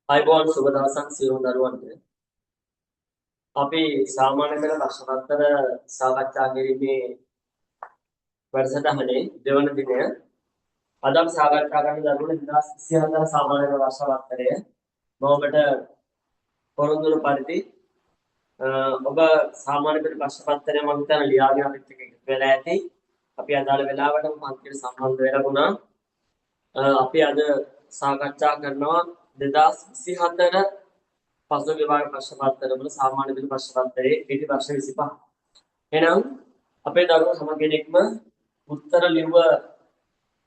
අයිබෝන් සුබ දවසක් සියලුම දරුවන්ට. අපි සාමාන්‍ය පෙළ ප්‍රශ්න පත්‍ර සාකච්ඡා කිරීමේ වැඩසටහනේ දෙවන දිනය. අද අපි සාකච්ඡා කරන දරුවනේ 2024 සාමාන්‍ය පෙළ ප්‍රශ්න පත්‍රය. මම ඔබට පොරොන්දු වන පරිදි ඔබ සාමාන්‍ය පෙළ ප්‍රශ්න පත්‍රය මම හිතන ලියාගෙන අපිත් එක්ක එකතු වෙලා ඇති. අපි අදාළ වෙලාවටම පන්තියට සම්බන්ධ වෙලා වුණා. අපි අද සාකච්ඡා කරනවා 2024 පසුගිය වාර ප්‍රශ්න පත්‍රවල සාමාන්‍ය පෙළ ප්‍රශ්න පත්‍රයේ පිටි ප්‍රශ්න 25. එහෙනම් අපේ දරුවෝ හැම කෙනෙක්ම උත්තර ලිව්ව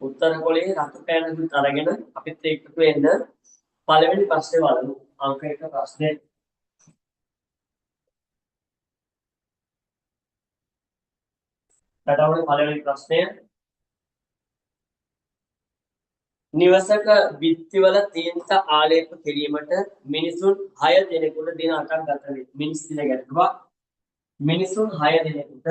උත්තර කොලේ රතු පෑනකුත් අරගෙන අපිත් එක්ක වෙන්න පළවෙනි ප්‍රශ්නේ බලමු. අංක 1 ප්‍රශ්නේ. රටවල පළවෙනි ප්‍රශ්නය. නිවසක බිත්තිවල තීන්ත ආලේප කිරීමට මිනිසුන් 6 දිනකට දින 8ක් ගත වේ. මිනිස් දින ගැටුවා. මිනිසුන් 6 දිනකට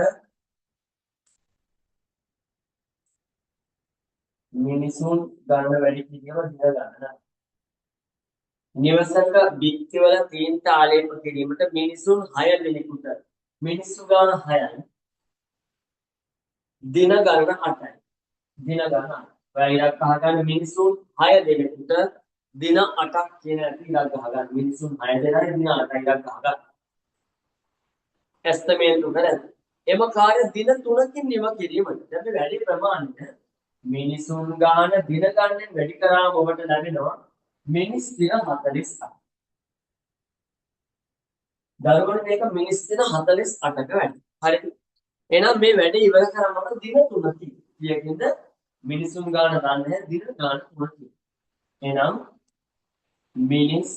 මිනිසුන් ගන්න වැඩි කිරීම දින ගණන. නිවසක බිත්තිවල තීන්ත ආලේප කිරීමට මිනිසුන් 6 දිනකට මිනිස්සු ගාන 6යි. දින ගණන 8යි. දින ගණන. ඔයා ඉරක් අහගන්න මිනිසුන් 6 දිනකට දින 8ක් කියන එක ඉරක් අහගන්න. මිනිසුන් 6 දෙනායි දින 8යි ඉරක් අහගන්න. ඇස්තමේන්තු කරන්නේ. එම කාර්ය දින 3කින් නිම කිරීමට. දැන් වැඩි ප්‍රමාණයට මිනිසුන් ගාන දින ගණනෙන් වැඩි කරාම ඔබට ලැබෙනවා මිනිස් දින 48. දරුවනේ මේක මිනිස් දින 48ක වැඩි. හරි. එහෙනම් මේ වැඩේ ඉවර කරනකොට දින 3කින්. කියකින්ද මිනිසුන් ගාන ගන්න දින ගාන 3කින්. එහෙනම් මිනිස්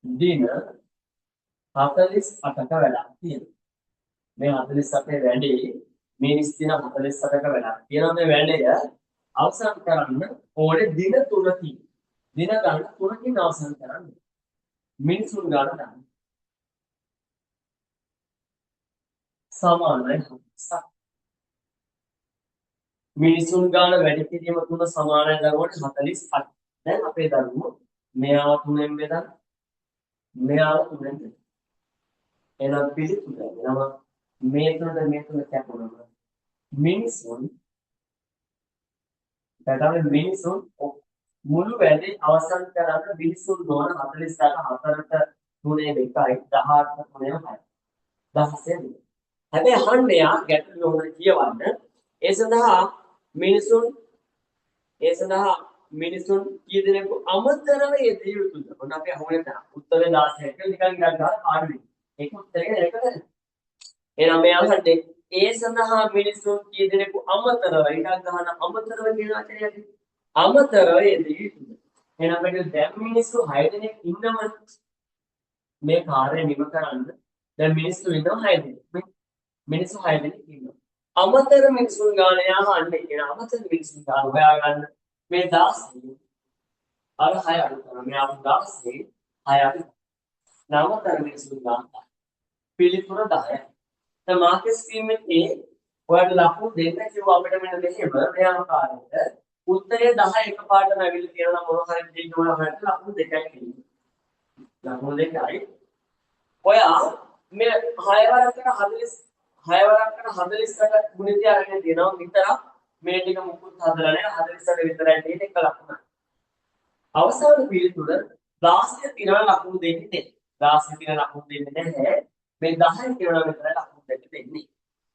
දින 48ක වැඩක් තියෙනවා. මේ 48 වැඩේ මිනිස් දින 48ක වැඩක් තියෙනවා. මේ වැඩය අවසන් කරන්න ඕනේ දින 3කින්. දින ගණන 3කින් අවසන් කරන්න. මිනිසුන් ගණන ගන්න. සමානයි 40. මිනිසුන් ගාන වැඩි කිරීම 3 සමානයි දරුවෝට 48. දැන් අපේ දරුවෝ මෙයාව 3ෙන් බෙදන්න. මෙයාව 3ෙන් බෙදන්න. එහෙනම් පිළිතුර එනවා මේ තුන කැපුණා. මිනිසුන් දැන් මිනිසුන් මුළු වැඩේ අවසන් කරන්න මිනිසුන් නොවන 48ට 3 2යි 18ට 3 6යි 16. හැබැයි අහන්න යා ගැටලුව හොඳට කියවන්න. ඒ සඳහා මිනිසුන් කී දෙනෙකු අමතරව යෙදිය යුතුද? ඔන්න අපි අහුවෙන්න තරම්. උත්තරේ 16ක නිකන් ඉඳන් ගන්න පාඩුවේ. ඒක උත්තරේ ඒකද? එහෙනම් මේ අහන්නේ ඒ සඳහා මිනිසුන් කී දෙනෙකු අමතරව ඉඳන් ගන්න අමතරව කියන වචනයද? අමතරව යෙදිය යුතුද? එහෙනම් මේක දැන් මිනිස්සු 6 දෙනෙක් ඉන්නවනේ. මේ කාර්යය නිම කරන්න දැන් මිනිස්සු ඉන්නවා 6 දෙනෙක්. මිනිස්සු 6 දෙනෙක් ඉන්නවා. අමතර මිනිසුන් ගාන යහන්නේ කියන අමතර මිනිසුන් ගාන හොයා ගන්න මේ 16 අර 6 අඩු කරනවා. මේ අමු 16 6 අඩු. නවතර මිනිසුන් ගාන පිළිතුර 10යි. දැන් මාකස් ස්කීම් එකේ ඔයාලට ලකුණු දෙන්න කිව්වා අපිට මෙන්න මෙහෙම මේ ආකාරයට උත්තරේ 10 එකපාරට නැගිලා තියෙනවා මොන හරි දෙයක් වුණාට ලකුණු දෙකයි තියෙන්නේ. ලකුණු දෙකයි. ඔයා මේ 6 වරකට 48ට ගුණිතය අරගෙන දෙනවා විතරක් මේ ටික මුකුත් හදලා නැහැ 48 විතරයි තියෙන්නේ එක ලකුණ. අවසාන පිළිතුර 16 තිරන ලකුණු දෙන්නේ නැහැ. 16 තිරන ලකුණු දෙන්නේ නැහැ. මේ 10 තිරන විතරයි ලකුණු දෙන්නේ.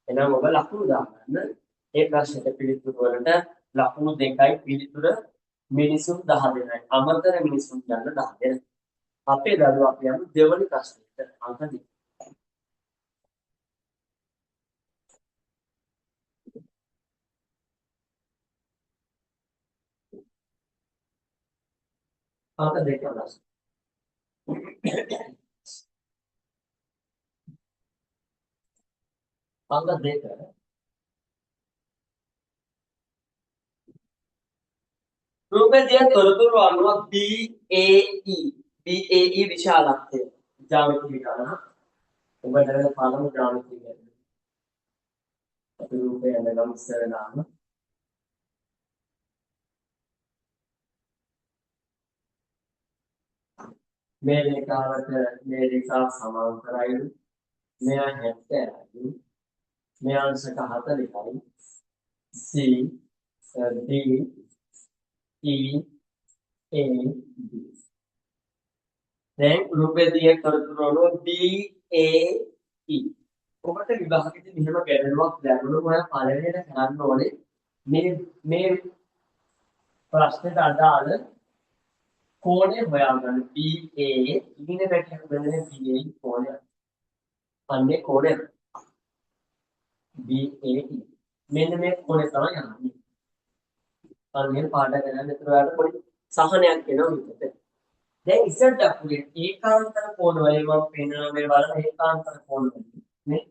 එහෙනම් ඔබ ලකුණු දාගන්න. ඒ ප්‍රශ්නෙට පිළිතුර වලට ලකුණු දෙකයි පිළිතුර මිනිසුන් 10 දෙනයි. අමතර මිනිසුන් ගන්න 10 දෙනයි. අපේ දරුවා අපි යමු දෙවනි ප්‍රශ්නෙට අංක 2. අංක 2 ප්‍රශ්න. අංක 2 රූපයේ තොරතුරු අනුව BAE විශාලත්වය ජ්‍යාමිති විගණන ඔබට පළමු ජ්‍යාමිති ගැන අපි රූපය යනගම් ඉස්සර දාන්න. මේ රේඛාවට මේ රේඛාව සමාන්තරයි. මෙයා 70යි. මේ අංශක 40යි. C D E A B. දැන් රූපයේ තියෙන තොරතුරු B A E. ඔබට විභාගයේදී මෙහෙම ගැටලුවක් දැනුණොත් ඔයා පළවෙනිට කරන්න ඕනේ මේ ප්‍රශ්නෙට අදාළ කෝණය හොයාගන්න. BA ඉගෙන පැටලක බඳින BA කෝණය. අන්නේ කෝණය BAE. මෙන්න මේ කෝණය තමයි යන්නේ. අන්නේ පාඩම් කරන්න ඉතුරු වෙලා පොඩි සහනයක් එනවා විතර. දැන් ඉස්සරට අපුගේ ඒකාන්තර කෝණ වලින් මම පෙන්නන මේ බලන ඒකාන්තර කෝණ වලින් නේ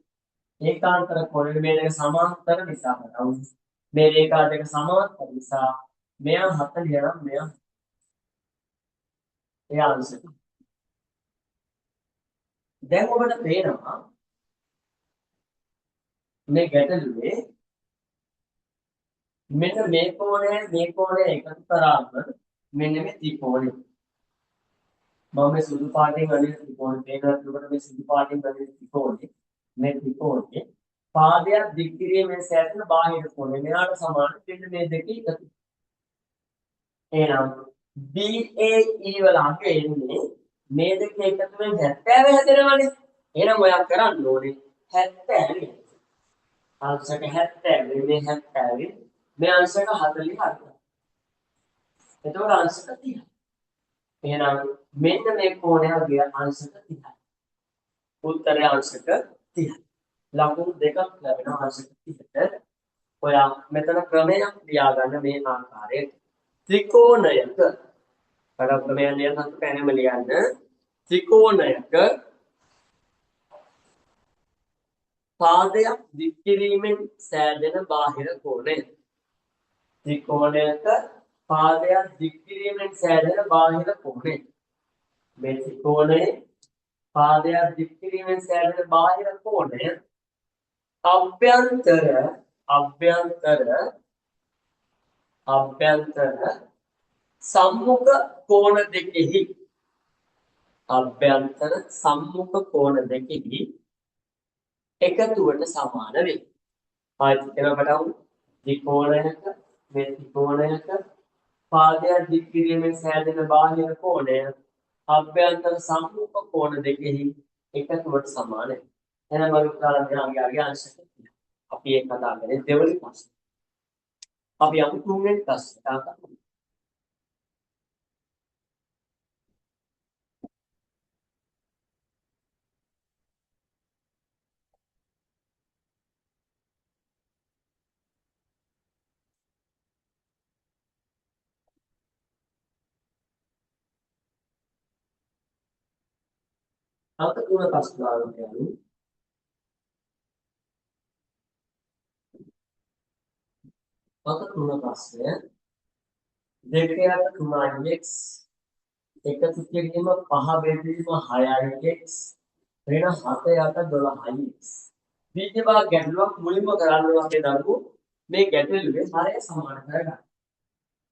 ඒකාන්තර කෝණ මේ දෙක සමාන්තර නිසා තමයි මේ රේඛා දෙක සමාන්තර නිසා මෙයා 40 නම් මෙයා එයා අංශක. දැන් ඔබට පේනවා මේ ගැටලුවේ මෙන්න මේ කෝණය එකතු කරාම මෙන්න මේ ත්‍රිකෝණය. මම මේ සුදු පාටින් අනිත් ත්‍රිකෝණය පේනකොට මේ සුදු පාටින් අනිත් ත්‍රිකෝණය මේ ත්‍රිකෝණය පාදයක් දික් කිරීමෙන් සැකන බාහිර කෝණය මෙයාට සමාන මෙන්න මේ දෙකේ එකතු. එහෙනම් BAE වල අග එන්නේ මේ දෙක එකතු වෙන 70 හැදෙනවනේ. එහෙනම් ඔයා කරන්න ඕනේ 70 අංශක 70 මේ 70 මේ අංශක 40 හරියට. එතකොට අංශක 30. එහෙනම් මෙන්න මේ කෝණයගේ අංශක 30යි. උත්තරය අංශක 30යි. ලකුණු දෙකක් ලැබෙනවා අංශක 30ට. ඔයා මෙතන ක්‍රමයක් ලියාගන්න මේ ආකාරයට. ත්‍රිකෝණයක ක්‍රමයක් ලියන්න හත් පැනම ලියන්න. ත්‍රිකෝණයක පාදයක් දික් කිරීමෙන් සෑදෙන බාහිර කෝණය. ත්‍රිකෝණයක පාදයක් දික් කිරීමෙන් සෑදෙන බාහිර කෝණය. මේ ත්‍රිකෝණයේ පාදයක් දික් කිරීමෙන් සෑදෙන බාහිර කෝණය අභ්‍යන්තර සම්මුඛ කෝණ දෙකෙහි අභ්‍යන්තර සම්මුඛ කෝණ දෙකෙහි එකතුවට සමාන වේ. ආයෙත් එනකොටම ත්‍රිකෝණයක මේ ත්‍රිකෝණයක පාදයක් දික් කිරීමෙන් සෑදෙන බාහිර කෝණය අභ්‍යන්තර සම්මුඛ කෝණ දෙකෙහි එකතුවට සමානයි. එහෙනම් මම උදාහරණයක් අංශක අපි ඒක කතා කරේ දෙවනි ප්‍රශ්න. අපි යමු තුන්වෙනි ප්‍රශ්නට. අත තුන ප්‍රශ්න ආරම්භයයි. අත තුන ප්‍රශ්නය දෙකේ අත 3x එකතු කිරීම 5 බෙදීම 6x වෙන 7 යට 12x. දීජවා ගැටලුවක් මුලින්ම කරන්න අපේ දරුවෝ මේ ගැටලුවේ හරය සමාන කරගන්න.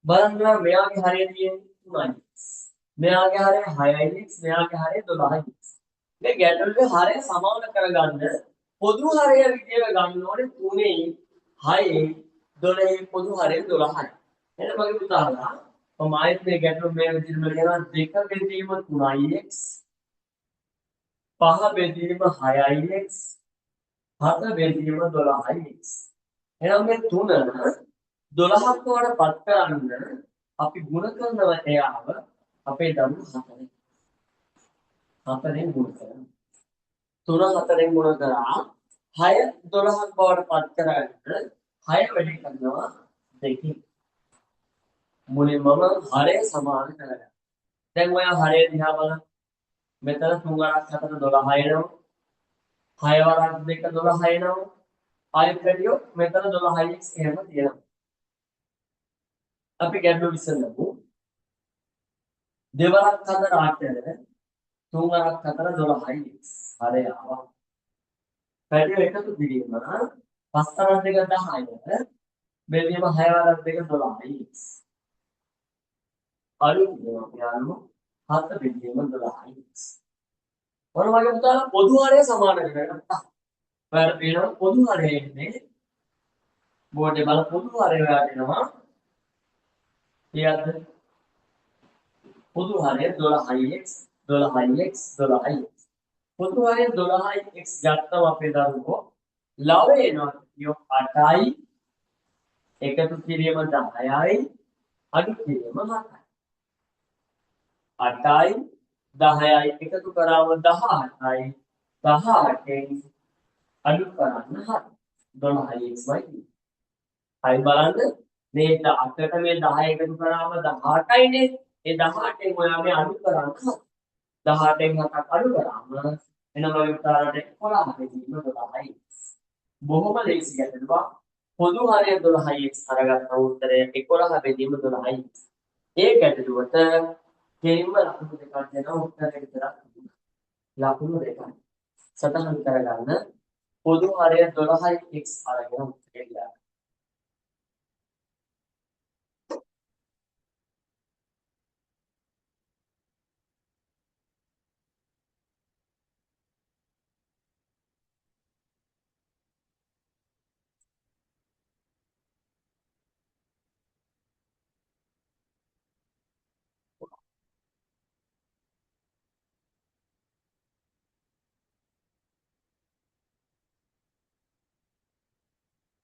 බලන්න මෙයාගේ හරය තියෙන්නේ 3x. මෙයාගේ හරය 6x මෙයාගේ හරය 12x. මේ ගැටලුවේ හරය සමාන කරගන්න පොදු හරය විදියට ගන්න ඕනේ 3යි 6යි 12යි පොදු හරය 12යි. එහෙනම් මගේ පුතාලා මම ආයෙත් මේ ගැටලුව මේ විදිහටම ලියනවා 2 බෙදීම 3ix 5 බෙදීම 6ix 7 බෙදීම 12ix. එහෙනම් මේ 3 12ක් වඩපත් කරන්න අපි ගුණ කරනවා එයාව අපේ දරුවෝ 4යි. 4ෙන් ගුණ කරනවා. 3 4ෙන් ගුණ කරා 6 12ක් බවට පත් කරගන්න 6 වැඩි කරනවා 2කින්. මුලින්ම හරය සමාන කරගන්න. දැන් ඔයා හරය දිහා බලන්න. මෙතන 3 වරක් 4 12 එනවා. 6 වරක් 2 12 එනවා. ආයෙත් වැඩියෝ මෙතන 12x එහෙම තියෙනවා. අපි ගැටලුව විසඳමු. දෙවරක් 4 8 තුන් වරක් 4 12x හරය ආවා. වැඩියෝ එකතු කිරීම 5 තරක් දෙක 10. බෙදීම 6 වරක් දෙක 12යි. අලුත් දෙනවා යාළුවෝ 7 බෙදීම 12යි. ඔන්න වගේ පුතාලා පොදු හරය සමාන කරගත්තා. ඔයාලට පේනවා පොදු හරය එන්නේ බෝඩ් එකේ බල පොදු හරය ඔයාලට එනවා. ඊයත් පොදු හරය 12x 12x 12x. පොදු හරය 12x ගත්තම අපේ දරුවෝ ලව එනවා කියෝ 8යි එකතු කිරීම 10යි අඩු කිරීම 7යි. 8යි 10යි එකතු කරාම 18යි 18න් අඩු කරන්න 7 12x වයි. හරි බලන්න මේ 8ට මේ 10 එකතු කරාම 18යිනේ. ඒ 18න් ඔයාගේ අඩු කරන්න 18න් 7ක් අඩු කරාම එනම් ඔය උත්තරයට 11 දෙකීම 12යි. බොහොම ලේසි ගැටලුවක්. පොදු හරය 12x අරගත්ත උත්තරය 11 බෙදීම 12යි. ඒ ගැටලුවට කෙලින්ම ලකුණු දෙකක් දෙනවා උත්තරේ විතරක්. ලකුණු දෙකක්. සටහන් කරගන්න පොදු හරය 12x අරගෙන උත්තරේ ලියන්න.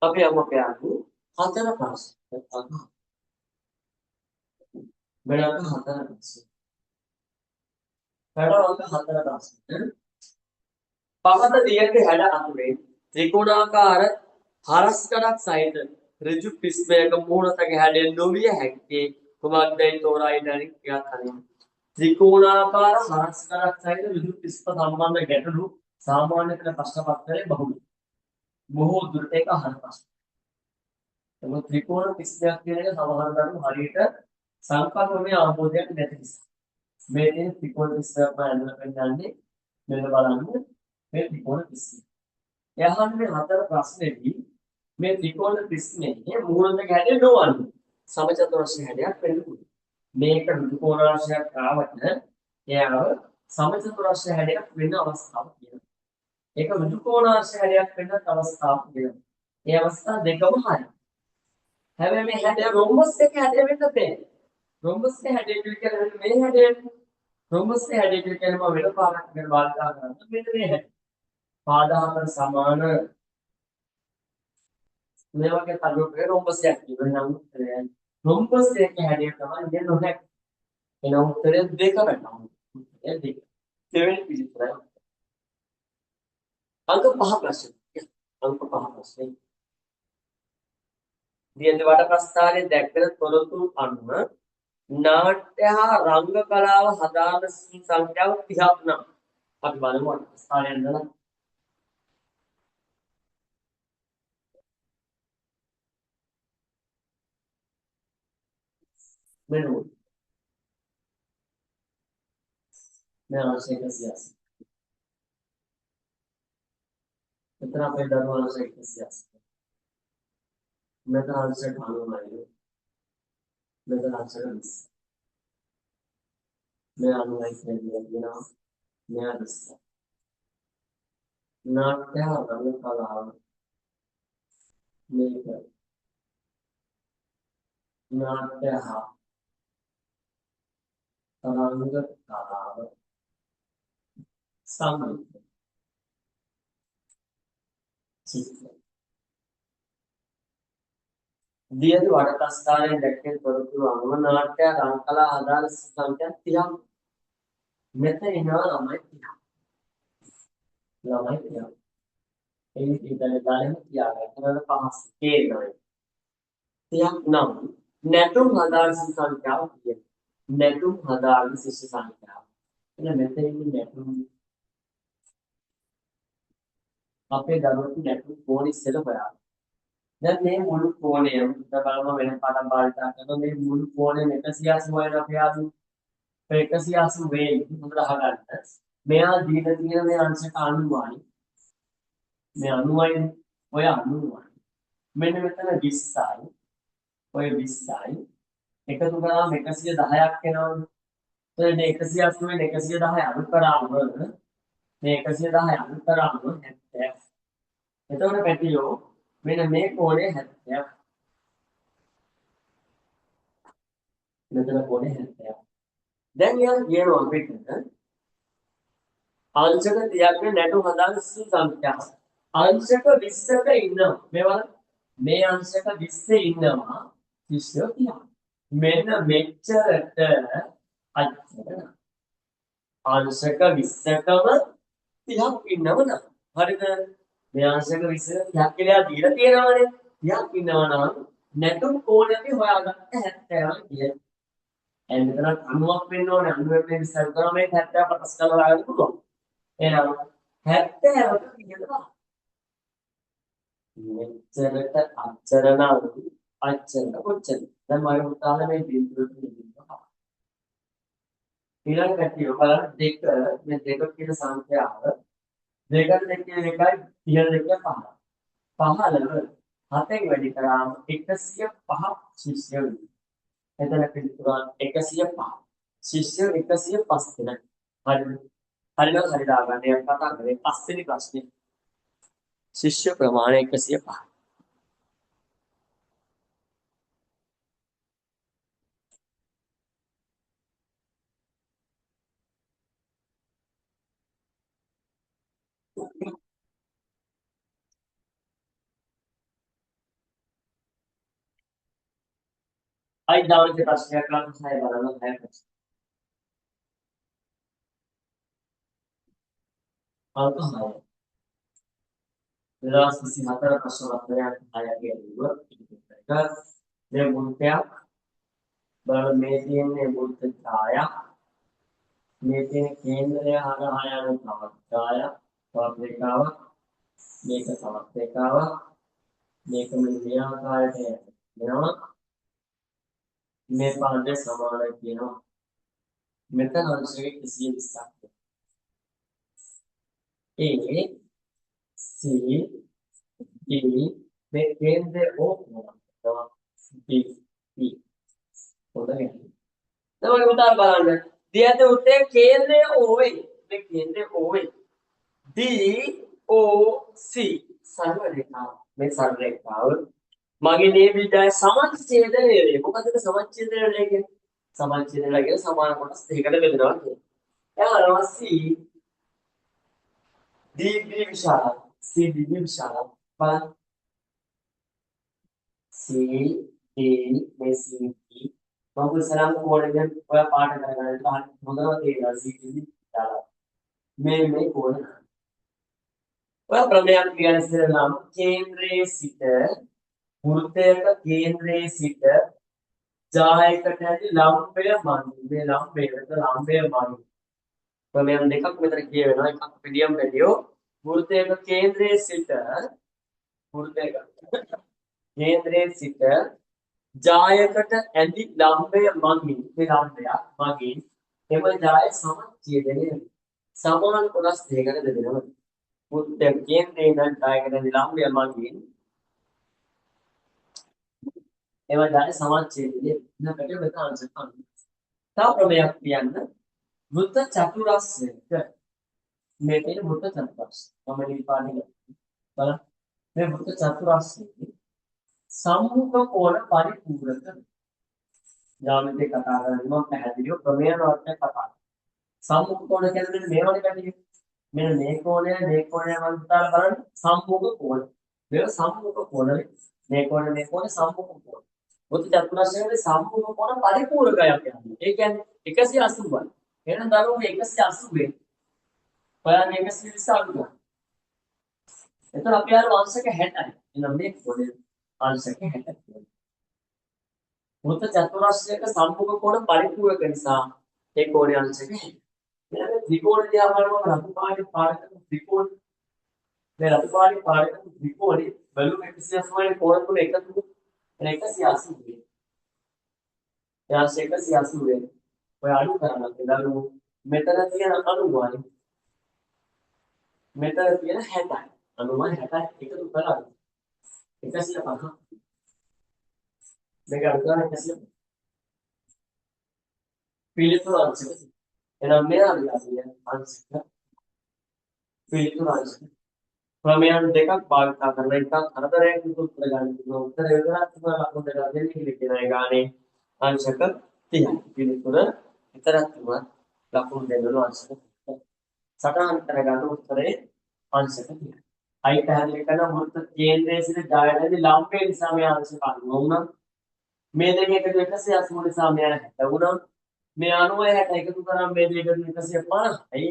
අපි යමු අපේ අහු හතර ප්‍රශ්න. වෙනම හතර ප්‍රශ්න. වැඩවලට හතර ප්‍රශ්න. පහත දියක හැඩ අතුරේ ත්‍රිකෝණාකාර හරස්කඩක් සහිත ඍජු පිස්මයක මූණතක හැඩය නොවිය හැක්කේ කුමක්දයි තෝරා ඉදරි ක්‍රියා කරන්න. ත්‍රිකෝණාකාර හරස්කඩක් සහිත ඍජු පිස්ම සම්බන්ධ ගැටලු සාමාන්‍ය පෙළ ප්‍රශ්න පත්‍රයේ බහුලයි. බොහෝ දුරට ඒක අහන ප්‍රශ්න. එතකොට ත්‍රිකෝණ පිස්මයක් කියන එක සමහර දරුවෝ හරියට සංකල්පමය අවබෝධයක් නැති නිසා. මේ තියෙන ත්‍රිකෝණ පිස්මයක් මම ඇඳලා පෙන්නන්නේ මෙන්න බලන්න මේ ත්‍රිකෝණ පිස්ම. එහන්නේ හතර ප්‍රශ්නේදී මේ ත්‍රිකෝණ පිස්මේ මූලික හැඩය නොවන්නේ සමචතුරස්‍ර හැඩයක් වෙන්න පුළුවන්. මේක ත්‍රිකෝණාංශයක් ආවට එයාව සමචතුරස්‍ර හැඩයක් වෙන්න අවස්ථාවක් තියෙනවා. ඒක ත්‍රිකෝණාංශ හැඩයක් වෙන්න අවස්ථාවක් තියෙනවා. ඒ අවස්ථා දෙකම හරි. හැබැයි මේ හැඩය රොම්බස් එක හැඩය වෙන්න බෑ. රොම්බස් එක හැඩය කියන්නේ මේ හැඩය. රොම්බස් එක හැඩය කියන්නේ මම වෙන පාරක් ගැන වාර්තා කරනවා. මෙන්න මේ හැඩය. පාදාහතර සමාන මේ වගේ තලුවක රොම්බස් එකක් කියනවා. නම් රොම්බස් එක හැඩය තමයි ඉන්නේ නැහැ. එනම් උත්තරය දෙක වෙනවා. ඒ දෙක. දෙවෙනි පිළිතුරයි. අංක 5 ප්‍රශ්න. අංක 5 ප්‍රශ්නේ. දියඳ වඩ ප්‍රස්ථාරයේ දැක්වෙන තොරතුරු අනුව නාට්‍ය හා රංග කලාව හදාන සංඛ්‍යාව 30ක් නම් අපි බලමු ප්‍රස්ථාරය ඉඳලා මෙන්න මේ අවශ්‍ය 180. මෙතන අපේ දරුවෝ අවශ්‍ය 180. මෙතන අවශ්‍ය 90යි. මෙතන අවශ්‍ය 20. මේ 90යි කියනවා මේ 20. නාට්‍ය රංග කලාව මේක නාට්‍ය හා රංග කලාව සම්බන්ධ චිත්‍ර දියද වඩ ප්‍රස්ථාරයෙන් දැක්වෙන තොරතුරු අනුව නාට්‍ය රංග කලාව ආදාළ සංඛ්‍යා 30ක් මෙතන එනවා ළමයි 30ක් ළමයි 30ක් ඒ ඉතින් දාලෙම තියාගන්න කරන පහස් තේරෙනවා 30ක් නම් නැටුම් ආදාළ සංඛ්‍යාව කියන්නේ නැටුම් ආදාළ ශිෂ්‍ය සංඛ්‍යාව එන මෙතන ඉන්නේ නැටුම් අපේ දරුවෝ නැටුම් කෝණි ඉස්සෙල්ල හොයාගන්න. දැන් මේ මුළු කෝණයම බලම වෙන පාඩම් භාවිතා කරනවා මේ මුළු කෝණයම 180 වෙන අපි ආදු 180 වේ හොඳට අහගන්න. මෙයා දීලා තියෙන මේ අංශක 90යි. මේ 90යි ඔය 90යි. මෙන්න මෙතන 20යි. ඔය 20යි. එකතු කරාම 110ක් එනවනේ. එතකොට 180 වෙන් 110 අඩු කරාම මේ 110 අඩු කරාම 70. එතකොට පැටියෝ මෙන්න මේ කෝණය 70ක්. මෙතන කෝණය 70ක්. දැන් යා කියනවා අපිට අංශක 30ක් නැටු හදාගන්න සංඛ්‍යාව. අංශක 20ක ඉන්නවා. මේවා මේ අංශක 20 ඉන්නවා. ශිෂ්‍යෝ 30. මෙන්න මෙච්චරට අච්චර. අංශක 20කම 30ක් ඉන්නවනම් හරිද? මේ අංශක 20 30ක් කියලා දීලා තියෙනවනේ. 30ක් ඉන්නවනම් නැටුම් කෝණය හොයාගන්න 70යි කියන්නේ. එහෙනම් මෙතන 90ක් වෙන්න ඕනේ. 90 වෙන් ඉස්සර කරා මේක 70 කොටස් කරලා ගන්න පුළුවන්. එහෙනම් 70ට කියනවා. මෙච්චරට අච්චර නම් අච්චර කොච්චර? දැන් මම උදාහරණ මේ බිඳුවට දෙන්නවා. ඊළඟ පැතිය බලන්න දෙක මේ දෙක කියන සංඛ්‍යාව දෙකට දෙක කියන එකයි 32 5. 15 7න් වැඩි කරාම 105 ශිෂ්‍යයෝ වෙනවා. එතන පිළිතුරන් 105. ශිෂ්‍යයෝ 105 දෙනෙක්. හරිද? හරිද? හරිද? ගන්න එක කතා කරේ පස්වෙනි ප්‍රශ්නේ. ශිෂ්‍ය ප්‍රමාණය 105. අයි දවසේ ප්‍රශ්නයක් ගන්න සය බලන්න හැකියි. අල්ප 6. 2024 ප්‍රශ්න පත්‍රයක් ආයතනය වුණා. ඒක මේ මුල්පයක් බලන්න මේ තියෙන්නේ මුල්ත ඡායා. මේ තියෙන කේන්ද්‍රය හරහා යන තවත් ඡායා. තවත් රේඛාවක්. මේක තවත් රේඛාවක්. මේක මේ ආකාරයට යනවා. මේ පාඩේ සමානයි කියනවා. මෙතන අංශක 120ක්. A C D මේ කේන්ද්‍රය O වෙනවා. B P හොඳයි. දැන් ඔය උදාහරණ බලන්න. දියත උත්තේ කේන්ද්‍රය O වෙයි. මේ කේන්ද්‍රය O වෙයි. D O C සරල රේඛාව. මේ සරල රේඛාව මගේ මේ විදිහට සමච්ඡේදනය වේ. මොකද සමච්ඡේදනය කියන්නේ? සමච්ඡේදනය කියන්නේ සමාන කොටස් දෙකකට බෙදනවා කියන්නේ. එහා C DB විශාල CDB විශාල බලන්න CD මේ CD මම ඉස්සරහම කෝඩ් එක ඔය පාඩ කරගන්න හොඳම තේරෙනවා CDB විශාල මේ කෝඩ් ඔය ප්‍රමේයයක් කියන්නේ ඉස්සරහම කේන්ද්‍රයේ සිට වෘත්තයක කේන්ද්‍රයේ සිට ජායකට ඇති ලම්බය මගින් මේ ලම්බයට ලම්බය මගින් ප්‍රමේයන් දෙකක් මෙතන කියවෙනවා එකක් පිළියම් බැලියෝ වෘත්තයක කේන්ද්‍රයේ සිට වෘත්තයක කේන්ද්‍රයේ සිට ජායකට ඇති ලම්බය මගින් මේ ලම්බය මගින් එම ජාය සමච්ඡේදනය සමාන කොටස් දෙකකට බෙදෙනවා වෘත්තයක කේන්ද්‍රයේ ඉඳන් ජායකට ඇති ලම්බය මගින් එම ජාය සමච්ඡේදනය ඉන්නකට මෙතන අංශ ගන්න. තව ප්‍රමේයක් කියන්න වෘත්ත චතුරස්‍රයක මේ තියෙන වෘත්ත චතුරස්‍රය. මම නිපාණි බලන්න. මේ වෘත්ත චතුරස්‍රයේ සම්මුඛ කෝණ පරිපූර්ණක. යාමිතේ කතා කරන්නේ මම පැහැදිලිව ප්‍රමේයන වර්ගය කතා කරනවා. සම්මුඛ කෝණ කියන්නේ මේවනේ පැටියෙ. මෙන්න මේ කෝණය මම හිතාලා බලන්න සම්මුඛ කෝණ. මේක සම්මුඛ කෝණ. මේ කෝණ සම්මුඛ කෝණ. වෘත්ත චතුරස්‍රයේ සම්මුඛ කෝණ පරිපූර්ණකයක් කියන්නේ. ඒ කියන්නේ 180යි. එහෙනම් දරුවෝ 180 ඔයාලා 120 අඩු කරා. එතන අපි ආර අංශක 60යි. එහෙනම් මේ කොටේ අංශක 60. වෘත්ත චතුරස්‍රයක සම්මුඛ කෝණ පරිපූර්ණක නිසා ඒ කෝණේ අංශක 60. එහෙනම් ත්‍රිකෝණ දිහා බලනකොට රතු පාටේ පාඩක ත්‍රිකෝණ මේ රතු පාටේ පාඩක ත්‍රිකෝණේ බැලු 180 කෝණ තුන එකතු වෙන 180 වෙනවා. ඒ අංශක 180 වෙනවා. ඔය අඩු කරලා දරුවෝ මෙතන තියෙන 90යි මෙතන තියෙන 60යි 90යි 60යි එකතු කරලා 150 මේක අඩු කරලා 150 පිළිතුරු අංශක එහෙනම් මෙයා විලාසිය අංශක පිළිතුරු අංශක ක්‍රමයන් දෙකක් භාවිත කරන එකක් හතරෙන් උත්තර ගන්න පුළුවන් උත්තර විතරක් තමයි ලකුණු දෙකක් දෙන්නේ කියන එක ගානේ අංශක 30 පිළිතුර විතරක් තමයි ලකුණු දෙන්නු අංශක 30 සටහන් කරගන්න උත්තරේ අංශක 30 අයි පැහැදිලි කරන වෘත්ත කේන්ද්‍රයේ සිට ජයලදී ලම්බේ නිසා මේ අංශක අනුව වුණා මේ දෙක එකතු 180 නිසා මෙයා 60 වුණා මේ 90 60 එකතු කරාම මේ දෙක 150යි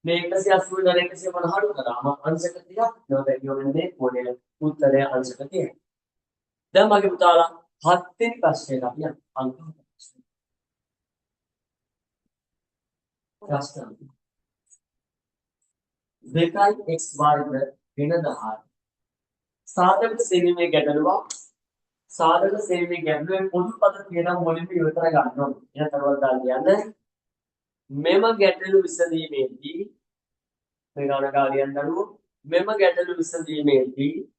මේ 180 ගාන 150 අඩු කරාම අංශක 30ක් නෝදැකියෝනේ මොඩෙල් උත්තරය අංශක 30යි දැන් මගේ පුතාලා 7 වෙනි ප්‍රශ්නයට අපි අංක ප්‍රශ්න 2x වර්ග වෙන 10 සාධක සෙවීමේ ගැටලුවක් සාධක සෙවීමේ ගැටලුවේ පොදු පද තියෙනවා මුලින්ම ඉවතර ගන්න ඕනේ. එහෙනම් තමයි දාන්න මෙම ගැටලු විසඳීමේදී මේ ගණකාරියන් දරුවෝ මෙම ගැටලු විසඳීමේදී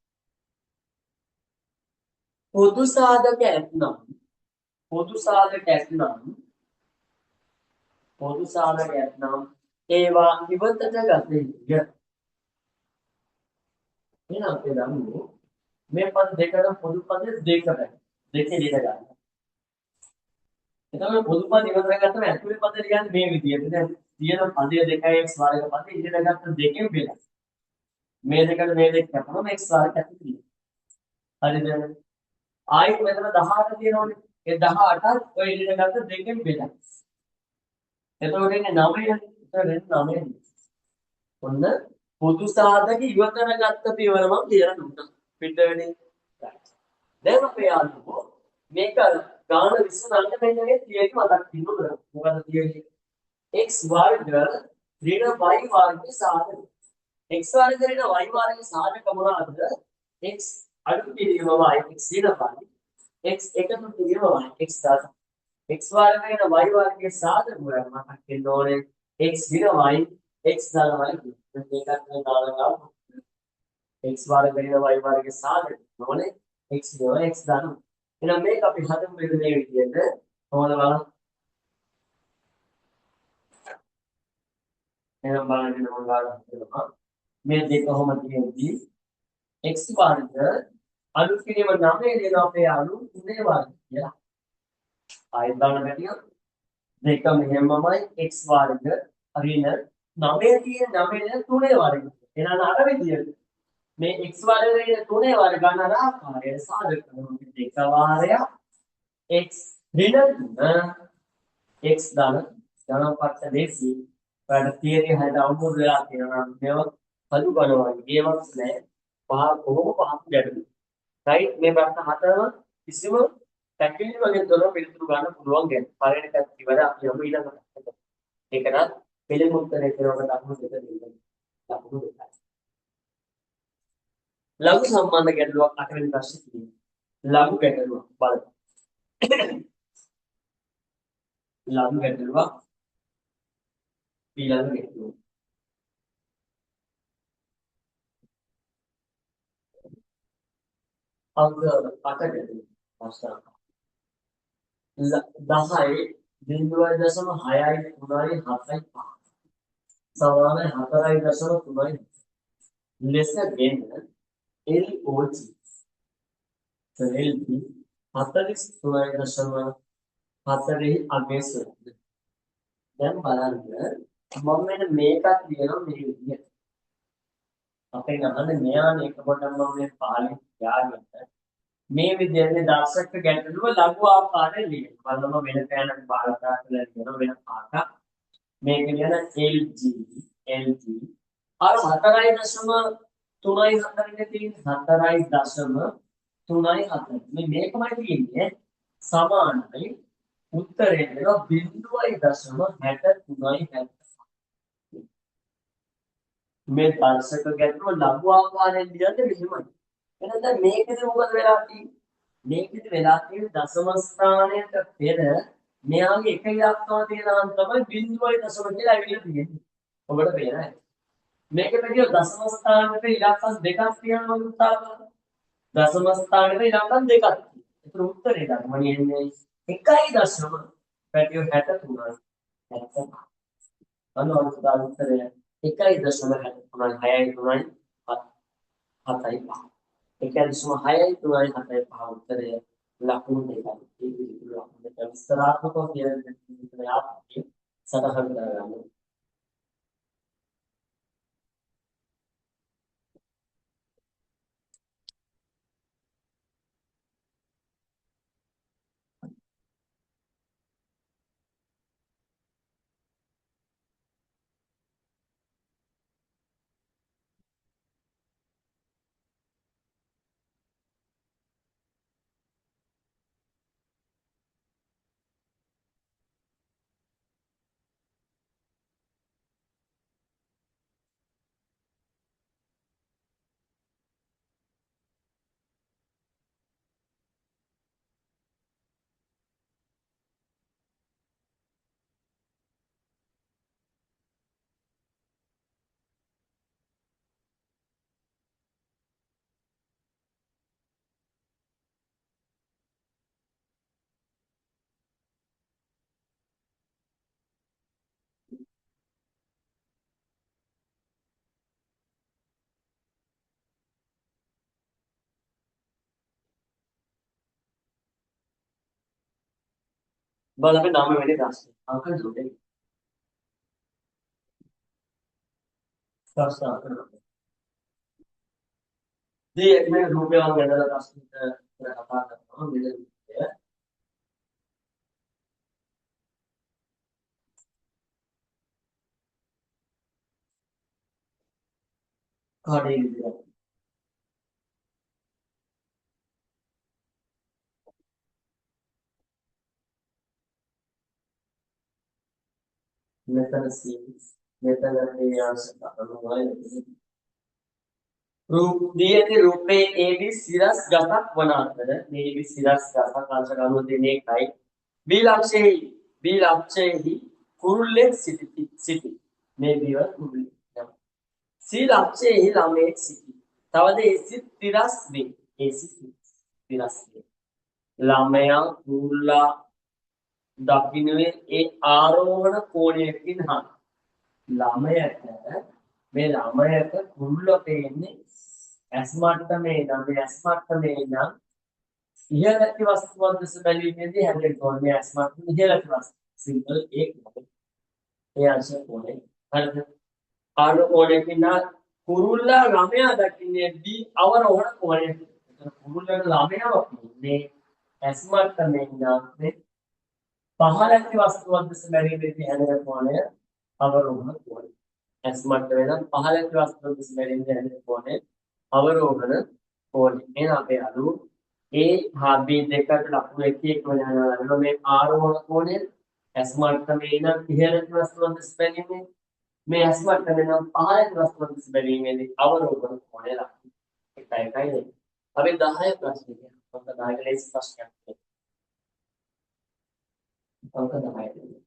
පොදු සාධක ඇතනම් ඒවා ඉවතට ගත යුතුය. එහෙනම් අපි දන්නෝ මේ පද දෙකට පොදු පද දෙකයි. දෙකේ ඉඳ ගන්න. එතකොට පොදු පද ඉවතට ගත්තම ඇතුලේ පද ලියන්නේ මේ විදිහට. දැන් තියෙන පදය 2x වර්ග පද ඉඳ ගත්ත දෙකෙන් බෙදලා. මේ දෙකට මේ දෙක කැපුවම x වර්ග ඇතුලේ. හරිද? ආයෙත් මෙතන 18 තියෙනවනේ. ඒ 18ත් ඔය ඉඳ ගත්ත දෙකෙන් බෙදලා. එතකොට එන්නේ 9නේ. එතකොට 9නේ. ඔන්න පොදු සාධක ඉවතර ගත්ත පියවර මම කියලා දුන්නා. පිටවෙන්නේ. දැන් අපි යන්නකෝ මේක ගාන විසඳන්න මෙන්න මේ තියෙන්නේ මතක් තියන්න. මොකද තියෙන්නේ? x වර්ග ඍණ y වර්ගයේ සාධක. x වර්ග ඍණ y වර්ගයේ සාධක මොනවාද? x අඩු කිරීම y x ඍණ y x එකතු කිරීම y x දාත. x වර්ග ඍණ y වර්ගයේ සාධක මොනවාද? මතක් වෙන්න ඕනේ. x ඍණ y x දාලා y මේකත් දාලා x වර්ග ඍණ y වර්ගයේ සාධක මොනේ? x ඍණ x දානවා. එහෙනම් මේක අපි හදමු මෙන්න මේ විදිහට. කොහොමද බලන්න? එහෙනම් බලන්න මම ගන්නවා. මේ දෙක කොහොම තියෙද්දි x වර්ග අඩු කිරීම 9 දෙන අපේ අඩු 3 වර්ග කියලා. ආයෙත් බලන්න ගැටියොත් දෙක මෙහෙමමයි x වර්ග ඍණ 9 තියෙන 9 දෙන 3 වර්ග. එහෙනම් අර විදිහට මේ x වර්ග ඍණ 3 වර්ග ගන්න ආකාරයට සාධක කරනවා. දෙක වාරයක් x ඍණ 3 x ධනපත්ත දෙසි වැඩ තියරි හද අවුරුදු වෙලා තියෙනවා මේව හදු කරනවා ගේමක් නෑ පහ කොහොම පහක් ගැටලු රයිට් මේ ප්‍රශ්න හතරම කිසිම පැකිලි වගේ දොර පිළිතුරු ගන්න පුළුවන් ගැන පළවෙනි පැත්ත ඉවර අපි යමු ඊළඟ පැත්තට ඒකනම් පිළිම උත්තරේ කරනකොට ලකුණු දෙක දෙන්න ලකුණු දෙකයි ලඝු සම්බන්ධ ගැටලුවක් අටවෙනි ප්‍රශ්නේ තියෙනවා ලඝු ගැටලුවක් බලන්න ලඝු ගැටලුවක් ඊළඟ ගැටලුව අංක 8කට ප්‍රශ්න 10 0.6යි 3යි 7යි 5 සමාන 4.3යි ලෙසගෙන LOG LP 43.4 අගයසොත් දැන් බලන්න මම මෙන්න මේකක් කියනවා මේ විදිහට අපෙන් අහන්නේ මෙයා මේක පොඩ්ඩක් මම මේ පාළි යාගෙන මේ විදිහේ දර්ශක ගැටලුව ලඝු ආකාරයෙන් ලියන්න. බලන්න වෙන පෑනක් බාලකා කියලා කියන වෙන පාටක්. මේක කියන LG අර 4.3යි 4 තියෙන්නේ 4.34 මේ මේකමයි තියෙන්නේ සමානයි උත්තරේ දෙන 0.63යි මේ දර්ශක ගැටලුව ලඝු ආකාරයෙන් ලියන්නේ මෙහෙමයි. එහෙනම් දැන් මේකද මොකද වෙලා තියෙන්නේ? මේකද වෙලා තියෙන්නේ දශම ස්ථානයට පෙර මෙයාගේ එක ඉලක්කම තියෙනවා තමයි 0.0 කියලා ඇවිල්ලා තියෙන්නේ. ඔබට පේනයි. මේකද කිය දශම ස්ථානයට ඉලක්කම් දෙකක් තියෙනවා උත්තරය. දශම ස්ථානෙට ඉලක්කම් දෙකක් තියෙනවා. ඒතර උත්තරේ ධර්මණිය එන්නේ 1.0 පැටියෝ 63යි. නැත්නම් අනුන්ගේ උත්තරය 1.63යි 6යි 3යි 7යි 5. 1.6යි 3යි 7යි 5 උත්තරය ලකුණු දෙකයි. ඒ පිළිතුරු ලකුණු දෙක විස්තරාත්මකව කියන විදිහට ආපහු සටහන් කරගන්න. බලන්න 9 වෙනි ප්‍රශ්නේ. අංක දෙකයි. ප්‍රශ්න අංක 9. දී මේ රූපය ගැන ප්‍රශ්නට කතා කරනවා මෙන්න රූපය. කාඩේ විදියට. මෙතන C මෙතන මේ ආංශ කරනවා. දියති රූපේ AB සිරස් ගසක් වන අතර මේ AB සිරස් ගසක් අංශ ගණුව දෙන්නේ එකයි. B ලක්ෂයේහි කුරුල්ලෙක් සිටි. මේ බිව කුරුල්ලෙක්. C ලක්ෂයේහි ළමයෙක් සිටි. තවද AC තිරස් වේ. AC තිරස් වේ. ළමයා කුරුල්ලා දකින්නේ ඒ ආරෝහණ කෝණයකින් හා ළමයට මේ ළමයට කුරුල්ල පේන්නේ ඇස් මට්ටමේ නම් මේ ඇස් මට්ටමේ නම් ඉහළති වස්තුවක් දැස බැලීමේදී හැදෙන්න ඕනේ මේ ඇස් මට්ටමේ ඉහළති වස්තුව. සිම්පල් ඒක නේද? ඒ අංශ කොනේ. හරිද? ආරෝහණයකින් කුරුල්ලා ළමයා දකින්නේ දී අවරෝහණ කෝණය. කුරුල්ලට ළමයා වගේ ඇස් මට්ටමේ නම් මේ පහළති වස්තුවක් දැස බැලීමේදී හැදෙන කෝණය අවරෝහණ කෝණය. ඇස් මට්ටමේ නම් පහළති වස්තුවක් දැස බැලීමේදී හැදෙන කෝණය අවරෝහණ කෝණය. එහෙනම් අපේ අලු A හා B දෙකට ලකුණු 1 1 වෙනවා. මේ ආරෝහණ කෝණය ඇස් මට්ටමේ නම් ඉහළට වස්තුවක් දැස බැලීමේ මේ ඇස් මට්ටමේ නම් පහළට වස්තුවක් දැස බැලීමේදී අවරෝහණ කෝණය ලකුණු 1 1 නේ. අපි 10 ප්‍රශ්නයක්. අංක 10 ලේසි ප්‍රශ්නයක්. අංක 10.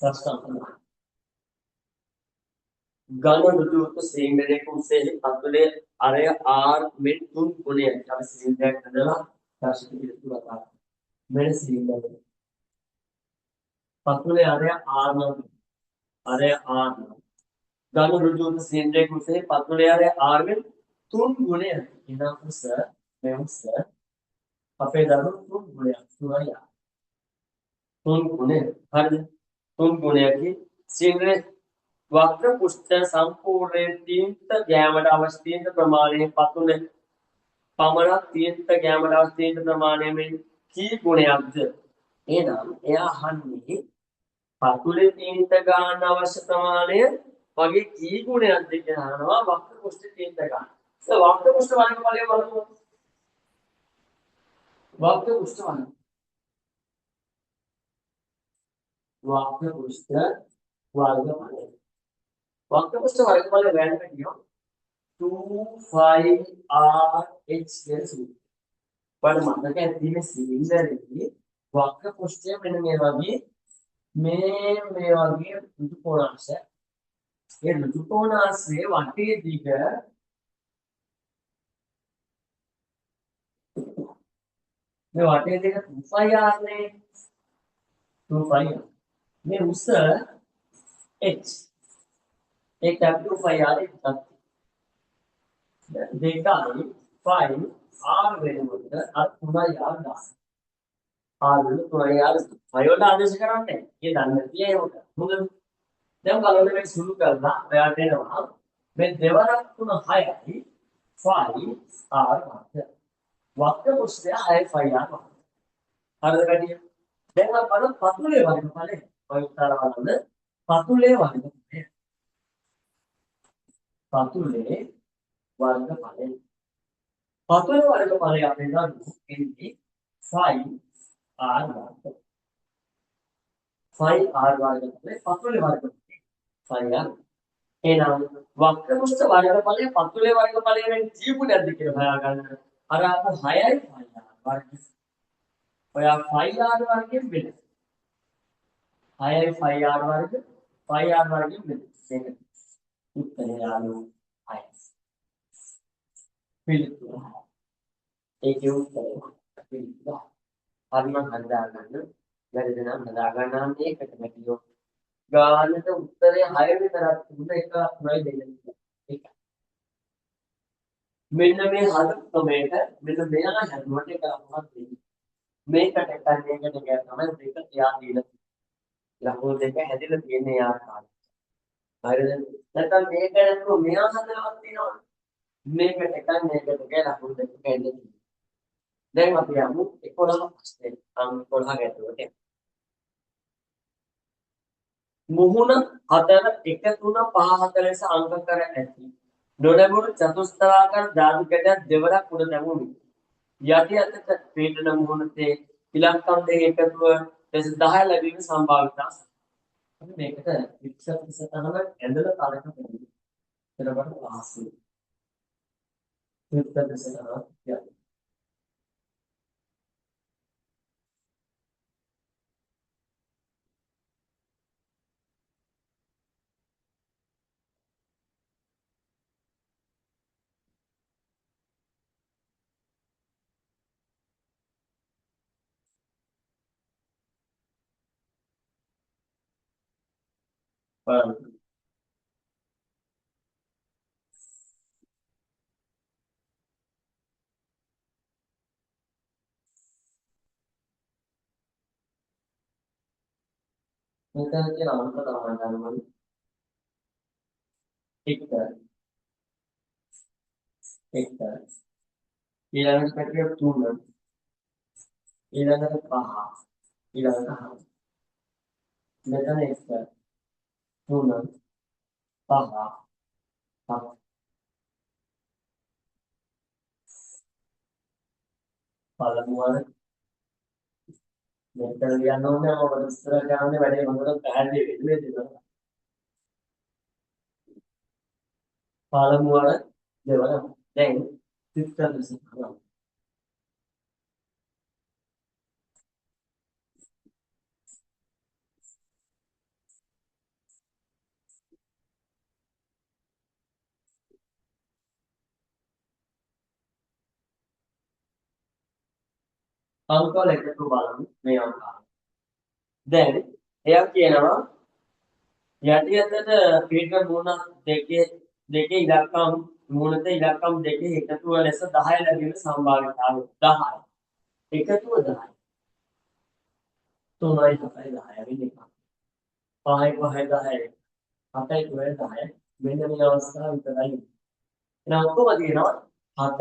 ප්‍රශ්න අංක 10. घन ऋतु सिलेंडर को से पतले अरे आर में तुम पुणे अब सिलेंडर करना राशि की ऋतु बता मेरे सिलेंडर पतले अरे आर घन ऋतु सिलेंडर को से पतले अरे आर में तुम गुणे इना उस मैं उस अपे दारू तुम गुणे सुनाया तुम गुणे हर तुम गुणे की सिलेंडर वक्र पुष्ट संपूर्ण तीर्थ गैमट अवस्थीत प्रमाणे पतुले पमरा तीर्थ गैमट अवस्थीत प्रमाणे में की गुणयाब्द ये नाम या हन्नी पतुले तीर्थ गान अवश्य प्रमाणे वगे की गुणयाब्द के नाम वक्र पुष्ट तीर्थ गान सो वक्र पुष्ट वाले वक्र पुष्ट वाले वक्रपुष्ट वर्गमूल वैल्यू 25RH తెలుసు पर మనకి దీని సిలిండర్ ఇది వక్రపుష్ట මේ වගේ ඍතු කොටස ඒ ඍතු කොටසේ වටේ දිග මේ වටේ දෙක 2πr නේ 2πr මේ උස h ඒ කැපිටල් 2πr එකක් දෙකයි 5 r වෙනකොට අර 3r දාන්න r වෙන 3r අයෝට ආදේශ කරන්නේ ඒ දන්නේ තියේ උට හොඳද දැන් බලන්න මේ සුළු කරලා ඔයාලට එනවා මේ දෙවරක් 3 6යි 5r වක්‍ර පුෂ්ඨය 6 5r හරිද කඩිය දැන් අපි බලමු පතුලේ වර්ගඵලය ඔය උත්තර බලන්න පතුලේ වර්ගඵලය පතුලේ වර්ගඵලය පතුලේ වර්ගඵලය අපි ගන්න එන්නේ 5r වර්ග 5r වර්ගඵලය පතුලේ වර්ගඵලය 5r එහෙනම් වක්‍ර පුෂ්ඨ වර්ගඵලය පතුලේ වර්ගඵලය වෙන ජීවු නැද්ද කියලා හොයාගන්න අර ආපු 6යි 5r වර්ග ඔයා 5r වර්ගයෙන් බෙදන්න 6යි 5r වර්ග 5r වර්ගයෙන් බෙදන්න මේක උත්තරය යාලු 6 පිළිතුර ඒකේ උත්තරය පිළිතුර හරිම හදා ගන්න වැරදි නම් හදා ගන්න මේකට මෙතියෝ ගානට උත්තරය 6 විතරක් තිබුණ එක තමයි දෙන්නේ ඒක මෙන්න මේ හදපු ක්‍රමයට මෙන්න මෙයා හැදුවට ඒක අපහත් වෙන්නේ මේකට එකක් මේකට එකක් තමයි දෙක තියා දීලා ලකුණු දෙක හැදිලා තියෙන ආකාරය හරිද නැත්නම් මේක නේද මෙයා හදලවත් තියෙනවා මේකට එකක් මේකට එකක් ලකුණු දෙක හැදිලා තියෙනවා දැන් අපි යමු 11 ප්‍රශ්නේ අංක 11 ගැටුවට මුහුණ 4 1 3 5 4 ලෙස අංක කර ඇති නොලැබුණු චතුස්තරාකාර ධාතු කැටයක් දෙවරක් උඩ නැමුණි යටි අතට පීඩන මුහුණේ ඉලක්කම් දෙක එකතුව ලෙස 10 ලැබීම සම්භාවිතාව අපි මේකට වික්ෂප සතහන ඇඳලා තරක කරමු එතකොට ආසු වික්ෂප සතහන කියන්නේ බලන්න මෙතන තියෙන අංක තමයි ගන්න 1 1 ඊළඟට පැටිය 3 ඊළඟට 5 ඊළඟට 6 මෙතන 1 3 5 7 පළමුවර මෙතන ලියන්න ඕනේ මොකද ඉස්සර ගානේ වැඩේ මොකද පැහැදිලි වෙන්නේ පළමුවර දෙවන දැන් සිස්ටම් එක කරනවා අංකවල එකතු බලමු මේ අංක දැන් එයා කියනවා යටි අතට පීඩන මුණ දෙකේ ඉලක්කම් මුණත ඉලක්කම් දෙකේ එකතුව ලෙස 10 ලැබීම සම්භාවිතාවය 10 එකතුව 10 3යි 7යි 10 වෙන එක 5යි 5යි 10 7යි 9යි 10 මෙන්න මේ අවස්ථාව විතරයි එහෙනම් ඔක්කොම තියෙනවා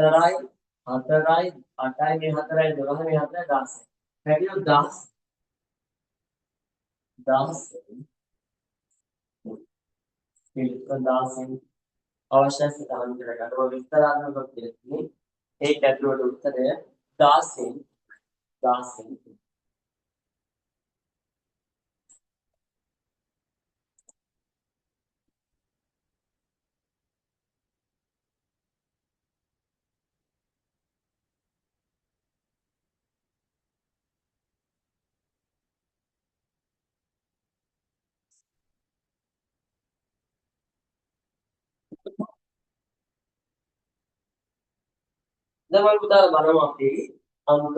4යි 4යි 8යි මේ 4යි 12 මේ 4යි 16 පැටියෝ 10 16 පිළිතුර 16 අවශ්‍ය සටහන් කරගන්න ඕන විස්තරාත්මකව කියන්නේ ඒ ගැටලුවට උත්තරය 16 16 දැන් මම පුතාලා බලමු අපි අංක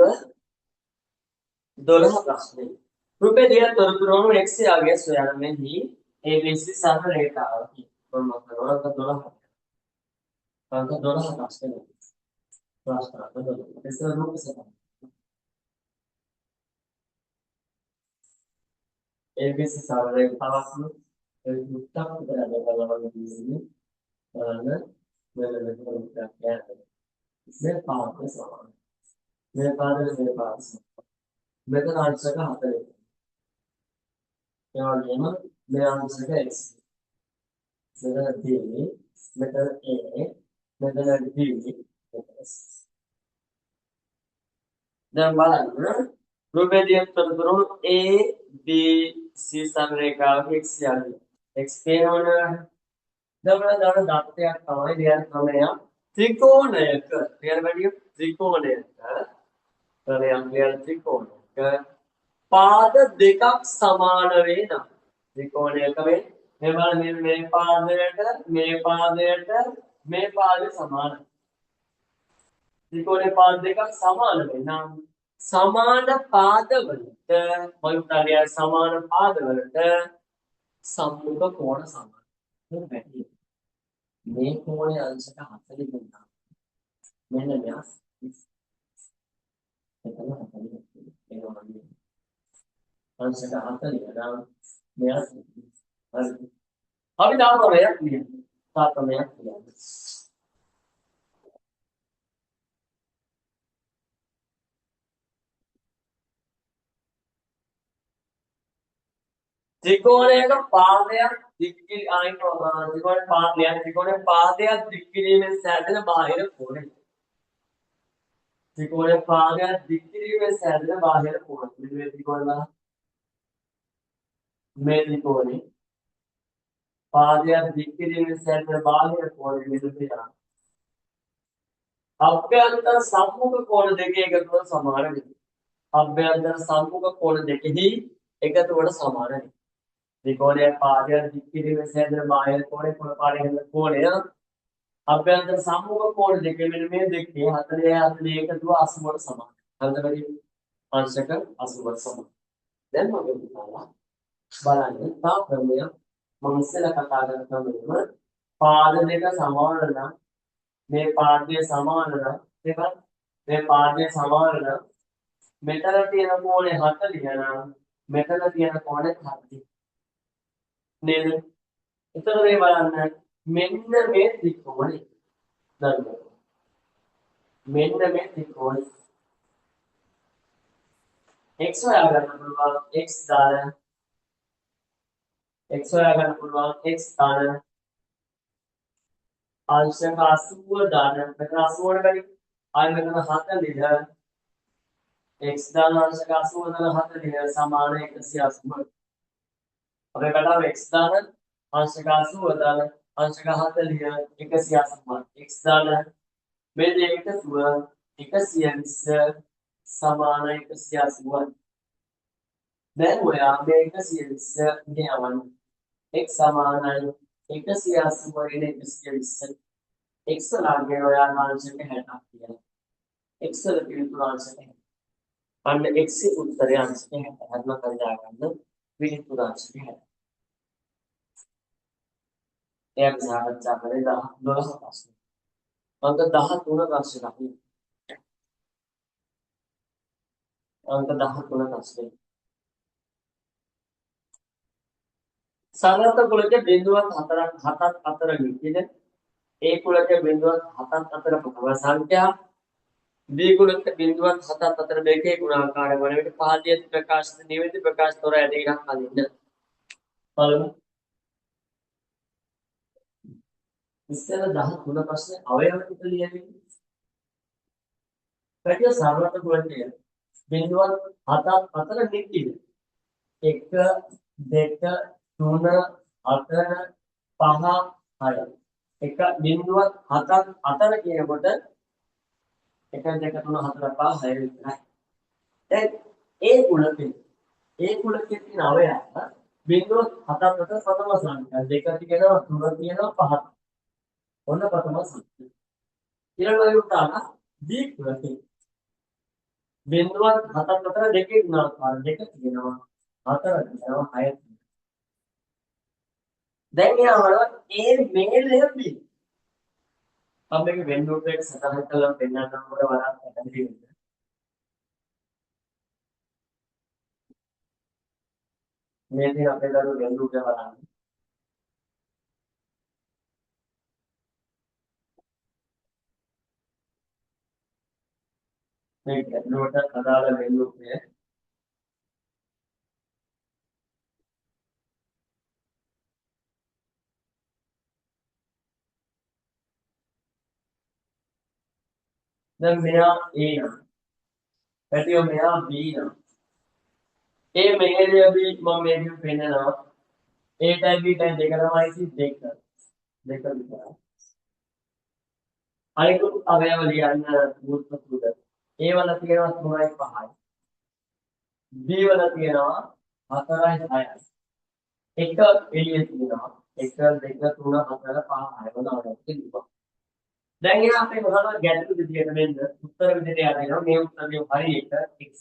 12 ප්‍රශ්නේ. රුපියල් දිය තොරතුරු x යාගේ සොයන්නේහි ABC සරල රේඛාවකි. මොනවද අංක 12. අංක 12 ප්‍රශ්නේ. ප්‍රශ්න අංක 12. ඉස්සර රූප සටහන. ABC සරල රේඛාවක් ඒ මුත්තක් විතර බලන්න තියෙන්නේ. බලන්න මෙලෙස උත්තරයක් යන්නේ. මේ පාඩක සමාන. මේ පාඩක මේ පාඩක. මෙතන අංශක 4. ඒ වගේම මේ අංශක x. මෙතන d, මෙතන a, මෙතන d, මෙතන s. දැන් බලන්න රුපියල් තොරතුරු a b c සංරේඛාවක x යන්නේ. x පේනවනේ. දවන දත්තයක් තමයි ලියන්න ක්‍රමය. ත්‍රිකෝණයක ලියන්න බැරිය ත්‍රිකෝණයක ලියන්න ත්‍රිකෝණයක පාද දෙකක් සමාන වේ නම් ත්‍රිකෝණයක මේ බලන්න මේ පාදයට මේ පාදය සමානයි. ත්‍රිකෝණයේ පාද දෙකක් සමාන වේ නම් සමාන පාදවලට මොකක්ද සමාන පාදවලට සම්මුඛ කෝණ සමාන වෙයි. මේ කෝණයේ අංශක 40 දුන්නා. මෙන්න මෙයා එතන 40 එනවා නේද? අංශක 40 නම් මෙයා හරි. අපි තාපරයක් ලියමු. තාපරයක් ලියමු. ත්‍රිකෝණයක පාදයක් දික්කිරි ත්‍රිකෝණයේ පාදයක් දික්කිරීමෙන් සැදෙන බාහිර කෝණය. ත්‍රිකෝණයේ පාදයක් දික්කිරීමෙන් සැදෙන බාහිර කෝණය. මේ ත්‍රිකෝණය මේ ත්‍රිකෝණේ පාදයක් දික්කිරීමෙන් සැදෙන බාහිර කෝණය මෙතන. අභ්‍යන්තර සම්මුඛ කෝණ දෙකේ එකතුව සමාන වෙයි. අභ්‍යන්තර සම්මුඛ කෝණ දෙකෙහි එකතුවට සමාන වෙයි. ත්‍රිකෝණයේ පාදයක් දික්කිරීමෙන් සැදෙන බාහිර කෝණය කොන පාඩයෙන් කෝණය අභ්‍යන්තර සම්මුඛ කෝණ දෙක මෙන්න මේ දෙකේ 40 41 එකතුව 80ට සමානයි. හරිද වැඩි? අංශක 80ට සමානයි. දැන් මම හිතනවා බලන්න තා ක්‍රමය මම ඉස්සෙල්ලා කතා කරන ක්‍රමෙම පාද දෙක සමාන නම් මේ පාදය සමාන නම් මේ පාදය සමාන නම් මෙතන තියෙන කෝණය 40 නම් මෙතන තියෙන කෝණය 30 නේද? එතකොට මේ බලන්න මෙන්න මේ ත්‍රිකෝණය දරුවා මෙන්න මේ ත්‍රිකෝණය x හොයාගන්න පුළුවන් x දාන x හොයාගන්න පුළුවන් x දාන අංශක 80 දාන මෙතන 80 බැරි ආයෙ මෙතන 40 x දාන අංශක 80 දාන 40 සමාන 180 අපේ කතාව x දාන අංශක 80 දාන අංශක 40 180 x දාන මේ දෙක එකතුව 120 සමාන 180 දැන් ඔයා මේ 120 ගියවන්න x සමානයි 180 වලින් 120 x ලාගේ ඔයා අංශක 60ක් කියලා x වල පිළිතුරු අංශක 60 අන්න x උත්තරය අංශක 60 හරිම කරලා ගන්න පිළිතුරු අංශක 60 එයාට සාකච්ඡා කරේ 12 ප්‍රශ්න අංක 13 ප්‍රශ්න අපි අංක 13 ප්‍රශ්නේ සරලත කුලක බිඳුවක් 4ක් 7ක් අතර විකින ඒ කුලක බිඳුවක් 7ක් අතර ප්‍රථම සංඛ්‍යා B කුලක බිඳුවක් 7ක් අතර මේකේ ගුණාකාරය වන විට පහළිය ප්‍රකාශිත නිවැරදි ප්‍රකාශ තොර ඇදහිලක් අඳින්න බලමු ඉස්සෙල්ලා 13 ප්‍රශ්නේ අවයව ටික ලියන්නේ පැටිය සරලත කුලකයේ බිඳුවක් 7ක් අතර විකින 1 2 3 4 5 6 එක බිඳුවක් 7ක් අතර කියනකොට 1 2 3 4 5 6 විතරයි. දැන් ඒ කුලකේ තියෙන අවයව බිඳුවක් 7ක් අතර ප්‍රථම සංඛ්‍යා දෙක තියෙනවා 3 තියෙනවා 5ක්. ඔන්න ප්‍රථම සංඛ්‍යා. ඊළඟට උදාහරණ B කුලකේ බිඳුවත් හතක් අතර දෙකේ ගුණාකාර දෙක තියෙනවා. හතර තියෙනවා හය. දැන් යාවල ඒ මේලෙ බි. මම මේක වෙන් රූප එක සටහන් කරලා පෙන්නන්නම් ඔය වරක් පැහැදිලි වෙන්න. මේ දේ අපේ දරුවෝ වෙන් රූපය බලන්න. මේ ගැටලුවට අදාළ වෙන් රූපය දැන් මෙයා A නම් පැටියෝ මෙයා B නම් ඒ මේලෙ B මම මේක පෙන්නනවා A ටයි B ටයි දෙක තමයි ඉතින් දෙක විතරයි. අනිකුත් අවයව ලියන්න මුල් පසුද A වල තියෙනවා 3යි 5යි B වල තියෙනවා 4යි 6යි එක එළිය තියෙනවා 1 2 3 4 5 6 වල තියෙනවා. දැන් එන අපේ මොනවද ගැටලු විදියට වෙන්න උත්තර විදියට යනවා මේ උත්තරේ හරි එක x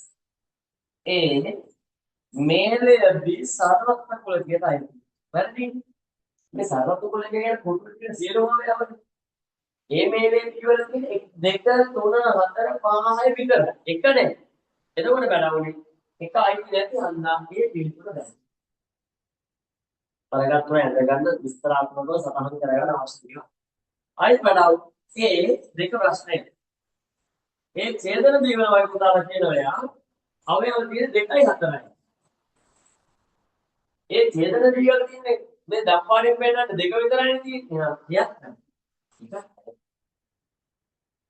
ඒ මේලයේදී සර්වත්‍ර කුල කියලා අයිති. වැරදි. මේ සර්වත්‍ර කුල කියන්නේ පොඩි කියන සියලුම යවද. ඒ මේලේ පියවර තියෙන 1 2 3 4 5 6 විතර. එක නෑ. එතකොට බලවුනේ එක අයිති නැති හන්දාගේ පිළිතුර දැන්. බලගත්තු ඇඳ ගන්න විස්තරාත්මකව සටහන් කරගන්න අවශ්‍යයි. ආයිත් බලව. ඒ දෙක ප්‍රශ්නේ. ඒ ඡේදන දීවන වගේ පුතාලා කියනවා යා අවයව තියෙන 2යි 4යි. ඒ ඡේදන දීවල තියෙන්නේ මේ දක්වාඩින් පෙන්නන්න දෙක විතරයි තියෙන්නේ. තියක් නැහැ.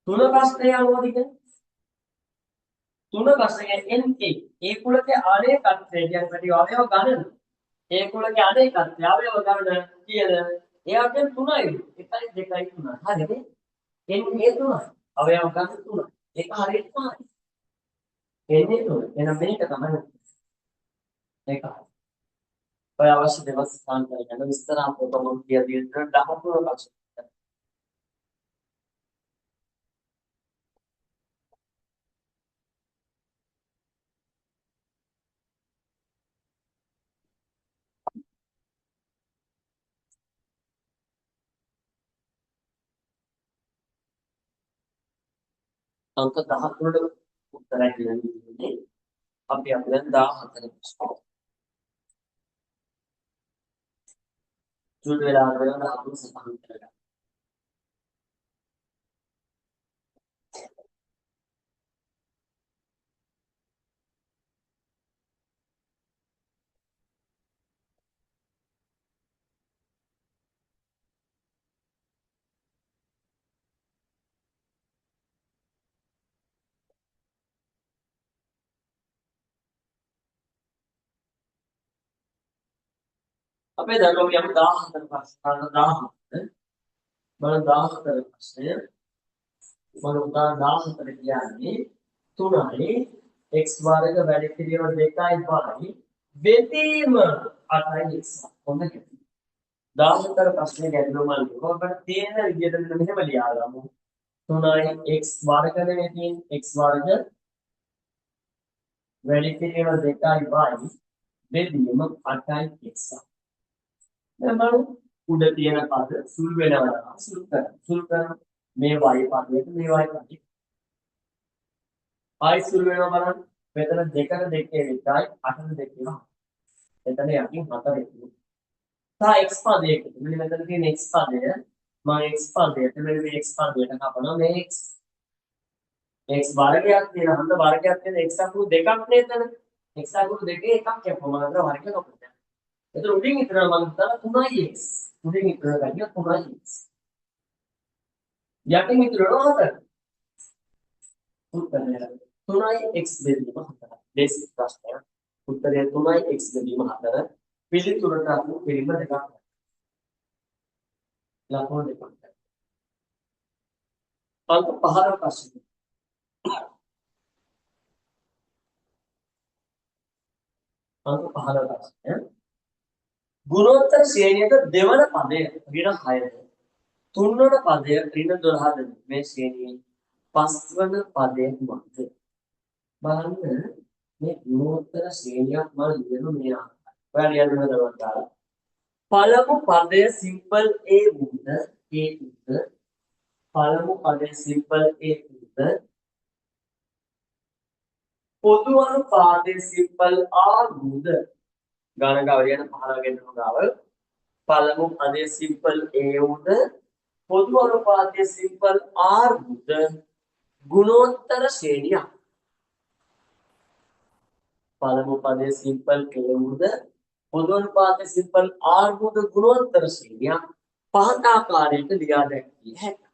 තුන ප්‍රශ්නේ අහුවද කියන්නේ? තුන ප්‍රශ්නේ NA ඒ කුලකේ අනේකත්වය කියන්නේ පැටි අවයව ගණන. ඒ කුලකේ අනේකත්වය අවයව ගණන කියන එයාට 3යි. 1යි 2යි 3යි. හරිද? NA 3යි. අවයව ගණන 3යි. ඒක හරියට තමයි. NA 3. එහෙනම් මේක තමයි. ඒකයි. ඔය අවශ්‍ය දේවල් ස්ථාන කරගන්න විස්තරාත්මකව මම කියලා දෙන්න 13 පක්ෂ. अंक 13ට උත්තරය කියන්නේ අපි දැන් 14 ප්‍රශ්න. චුට් වෙලා ගන්න අපු සතහන් කරගන්න. අපේ දරුවෝ යම් 14 ප්‍රශ්න 14 බලන්න 14 ප්‍රශ්නය මම උදා 14 කියන්නේ 3යි x වර්ග වැඩි පිළිවෙල 2යි බෙදීම 8යි x. කොහොමද? 14 ප්‍රශ්නේ ගැටලුව මම ලියුවා. අපිට තේරෙන විදිහට මෙන්න මෙහෙම ලියාගමු. 3යි x වර්ග නෙමෙයි තියෙන්නේ x වර්ග වැඩි පිළිවෙල 2යි බෙදීම 8යි x. දැන් බලමු උඩ තියෙන පද සුළු වෙනවා සුළු කරන මේ y පදයට මේ y පදයට ආයි සුළු වෙනවා බලන්න මෙතන දෙකට දෙකේ විතරයි 8ට දෙකේම එතන යකින් 4 එක්ක තා x පදයකට මෙන්න මෙතන තියෙන x පදය මම x පදයට මෙන්න මේ x පදයට කපනවා මේ x වර්ගයක් තියෙන හන්ද වර්ගයක් තියෙන x අකුරු දෙකක් නේ එතන x අකුරු දෙකේ එකක් කැපුවම අතර වර්ගයක් අපිට එතන උඩින් ඉතන මම හිතලා 3x උඩින් ඉතන ගන්න 3x යටින් ඉතන 4 උත්තරය 3x බෙදීම 4 බේසික් ප්‍රශ්නය උත්තරය 3x බෙදීම 4 පිළිතුරට අනු පිළිම දෙකක් ලකුණු දෙකක් අංක 15 ප්‍රශ්න අංක 15 ප්‍රශ්නය ගුණෝත්තර ශ්‍රේණියට දෙවන පදය ඍණ 6ද තුන්වන පදය ඍණ 12ද මේ ශ්‍රේණියේ පස්වන පදය මොකක්ද බලන්න මේ ගුණෝත්තර ශ්‍රේණියක් මම ලියන මේ ආකාරය. ඔයාලා ලියන්න හදවත. පළමු පදය සිම්පල් A වුද A උද පළමු පදය සිම්පල් A උද පොදු අනුපාතය සිම්පල් R වුද ගණක අවරියන 15 ගෙන්නම ගාව පළමු පදය සිම්පල් A උද පොදු අනුපාතය සිම්පල් R වුද ගුණෝත්තර ශ්‍රේණියක්. පළමු පදය සිම්පල් A වුද පොදු අනුපාතය සිම්පල් R වුද ගුණෝත්තර ශ්‍රේණියක් පහත ආකාරයට ලියා දැක්විය හැකියි.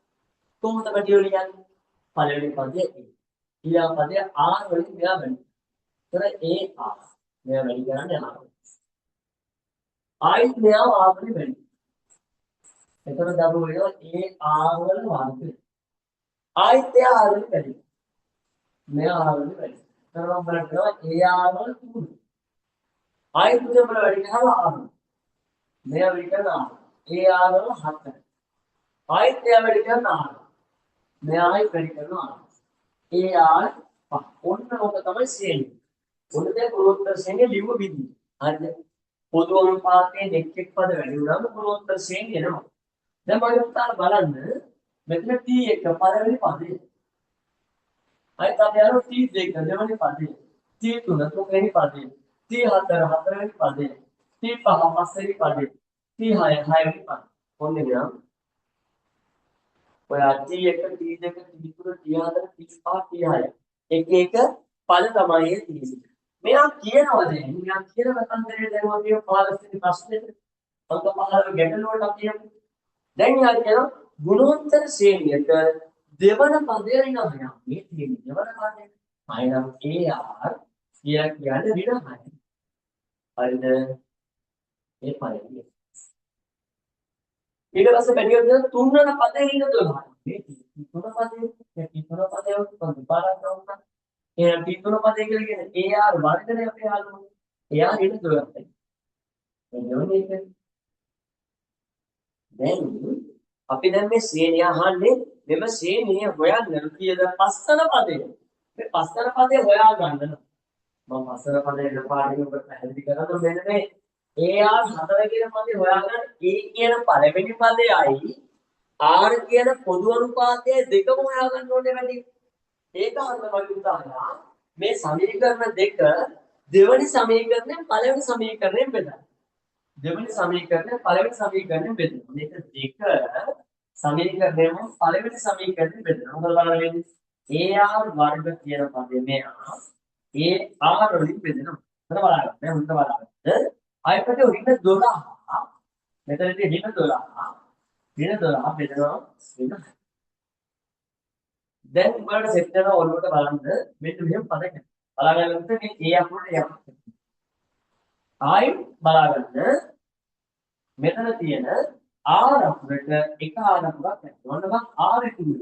කොහොමද වැඩියෝ ලියන්නේ? පළවෙනි පදය A. ඊළඟ පදය R වලින් මෙයා වැඩි. ඒතර A R. මෙයා වැඩි කරන්නේ R. ආයිත් මෙයා R වලින් වැඩි. ඒතර දරුවෝ වෙනවා A R වල වර්ගය. ආයිත් එයා R වලින් වැඩි. මෙයා R වලින් වැඩි. ඒතර මම බලනවා A R වල 3. ආයිත් මෙයා වැඩි කරනවා R. මෙයා වැඩි කරනවා R. A R වල 7. ආයිත් එයා වැඩි කරනවා R. මෙයා ආයිත් වැඩි කරනවා R. AR ඔන්න ඔක තමයි ශ්‍රේණිය. ඔන්න දැන් ගුණෝත්තර ශ්‍රේණිය ලිව්ව විදිහ. හරිද? පොදු අනුපාතයේ එක් එක් පද වැඩි වුණාම ගුණෝත්තර ශ්‍රේණිය එනවා. දැන් මම උත්තරය බලන්න මෙතන T1 පළවෙනි පදේ. අයිත් අපි අර T2 දෙවෙනි පදේ. T3 තුන්වෙනි පදේ. T4 හතරවෙනි පදේ. T5 පස්වෙනි පදේ. T6 හයවෙනි පදේ. ඔන්න එනවා. ඔය T1 T2 T3 T4 T5 T6 එක එක පද තමයි තියෙන්නේ. මෙයා කියනවා දැන් මෙයා කියන කතන්දරේ දැන් අපි 15 වෙනි ප්‍රශ්නෙට අංක 15 ගැටලුවට අපි යමු. දැන් යා කියන ගුණෝත්තර ශ්‍රේණියට දෙවන පදය එනවා මෙයා. මේ තියෙන දෙවන පදය. අයනම් AR කියලා කියන්නේ ඍණ 6. හරිද? ඒ පරිදි. ඊට පස්සේ බැරියොත් තුන්වන පදේ ඉන්න 12. මේ තුන පදේ මේ තුන පදේ උත් පාරක් ගන්නවා. එහෙනම් තුන පදේ කියලා කියන්නේ AR වර්ගනේ අපේ ආලම. AR ඉන්න 12යි. එන්නේ ඒක. දැන් අපි දැන් මේ ශ්‍රේණිය අහන්නේ මෙම ශ්‍රේණිය හොයන්න කීයද පස්වන පදේ. මේ පස්වන පදේ හොයා ගන්න. මම පස්වන පදේ දෙපාරකින් ඔබට පැහැදිලි කරනවා මෙන්න මේ AR 4 කියන පදේ හොයාගන්න A කියන පළවෙනි පදයයි R කියන පොදු අනුපාතය දෙකම හොයාගන්න ඕනේ වැඩි. ඒක හරියට මම උදාහරණ මේ සමීකරණ දෙක දෙවෙනි සමීකරණයෙන් පළවෙනි සමීකරණයෙන් බෙදන්න. දෙවෙනි සමීකරණය පළවෙනි සමීකරණයෙන් බෙදන්න. මේක දෙක සමීකරණයම පළවෙනි සමීකරණයෙන් බෙදන්න. මොකද බලන්න AR වර්ග කියන පදේ මෙයා AR වලින් බෙදෙනවා. හොඳ බලන්න. දැන් හොඳ බලන්න. ආයතනයේ ඍණ 12 මෙතනදී ඍණ 12 බෙදනවා වෙන. දැන් උඹලට සෙට් කරන ඔළුවට බලන්න මෙන්න මෙහෙම පදයක්. බලාගන්නත් මේ A අකුරට යන්න. ආයි බලාගන්න මෙතන තියෙන R අකුරට එක R අකුරක් නැත්නම් R ඉතුරු.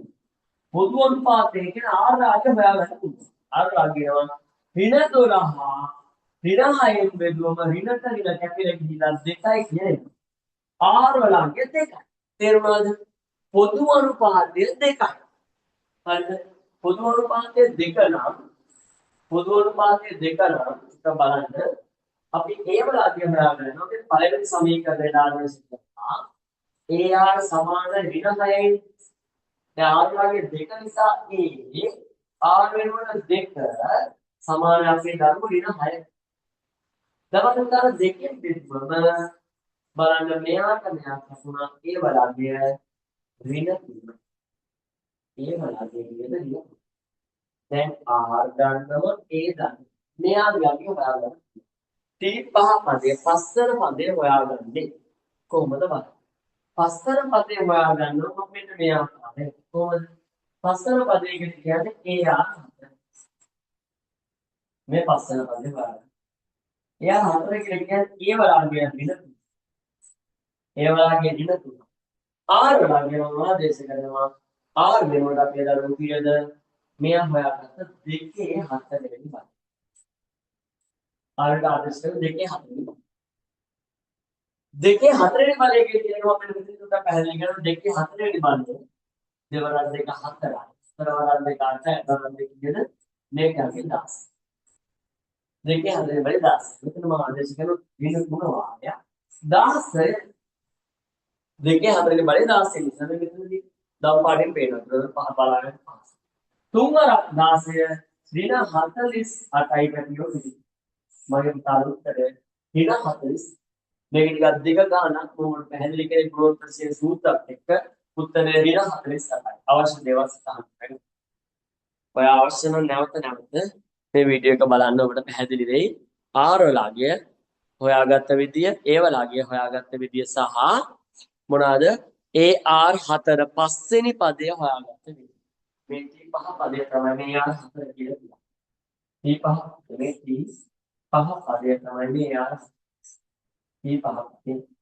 පොදු අනුපාතය කියන R රාජ්‍ය හොයාගන්න පුළුවන්. R රාජ්‍යනවා ඍණ 12 ඍණ 6න් බෙදුවම ඍණට ඍණ කැපිලා ගිහිලා 2යි කියන්නේ. R වලගේ 2යි. තේරුණාද? පොදු අනුපාතය 2යි. හරිද? පොදු අනුපාතය 2 නම් එක බලන්න අපි A වලගේ හොයාගන්න ඕනේ පළවෙනි සමීකරණය දාන්න සිද්ධා. AR සමාන ඍණ 6යි. දැන් R වලගේ 2 නිසා A R වෙනුවට 2 සමාන අපේ ධර්ම ඍණ 6යි. දවසකට දෙකෙන් බෙදුවම බලන්න මෙයාට ලැබුණා ඒ වලගේ ඍණ 3. ඒ වලගේ ඍණ 3. දැන් R ගන්නම A ගන්න. මෙයා යකි හොයාගන්න. T5 පදේ පස්වන පදේ හොයාගන්නේ කොහොමද බලන්න. පස්වන පදේ හොයාගන්නොත් මෙන්න මෙයා තමයි. කොහොමද? පස්වන පදේ කියන්නේ AR. මේ පස්වන පදේ හොයාගන්න. එයා හතර කියලා කියන්නේ ඒ වලගේ ඍණ 3. ඒ වලගේ ඍණ 3. R වලගේ මොනවද දේශ කරනවා? R වෙනකොට අපි දරුවෝ කීයද? මෙයා හොයාගත්ත දෙකේ හතරවෙනි පද. R ට ආදේශ කරන දෙකේ හතරවෙනි පද. දෙකේ හතරවෙනි පදේ කියනවා අපිට මෙතන තුනක් පැහැදිලි කරනවා දෙකේ හතරවෙනි පදේ. දෙවරක් දෙක හතරයි. හතරවරක් දෙක අටයි. හතරවරක් දෙක කියන මේකගේ 10. දෙකේ හතරේ බලේ 10. මෙතන මම ආදේශ කරන වින ගුණ වාක්‍ය 16 දෙකේ හතරේ බලේ 16 නිසා මෙතනදී දව පාඩෙන් පේනවා. පහ බලාගෙන පහ. තුන්වරක් 16 දින 48යි පැතිරෝ විදි. මගේ උත්තරේ දින 40 මේක ටිකක් දෙක ගානක් මොකට පැහැදිලි කරේ ගුණෝත්තර සූත්‍රත් එක්ක උත්තරේ දින 48යි. අවශ්‍ය දේවල් සටහන් කරගන්න. ඔය අවශ්‍ය නම් නැවත මේ වීඩියෝ එක බලන්න ඔබට පැහැදිලි වෙයි. ආරවලාගිය හොයාගත්ත විදිය, ඒවලාගිය හොයාගත්ත විදිය සහ මොනවාද? AR4 පස්වෙනි පදය හොයාගත්ත විදිය. මේ T5 පදය තමයි මේ AR4 කියලා කියන්නේ. T5 මේ T5 පදය තමයි මේ AR T5 පදය.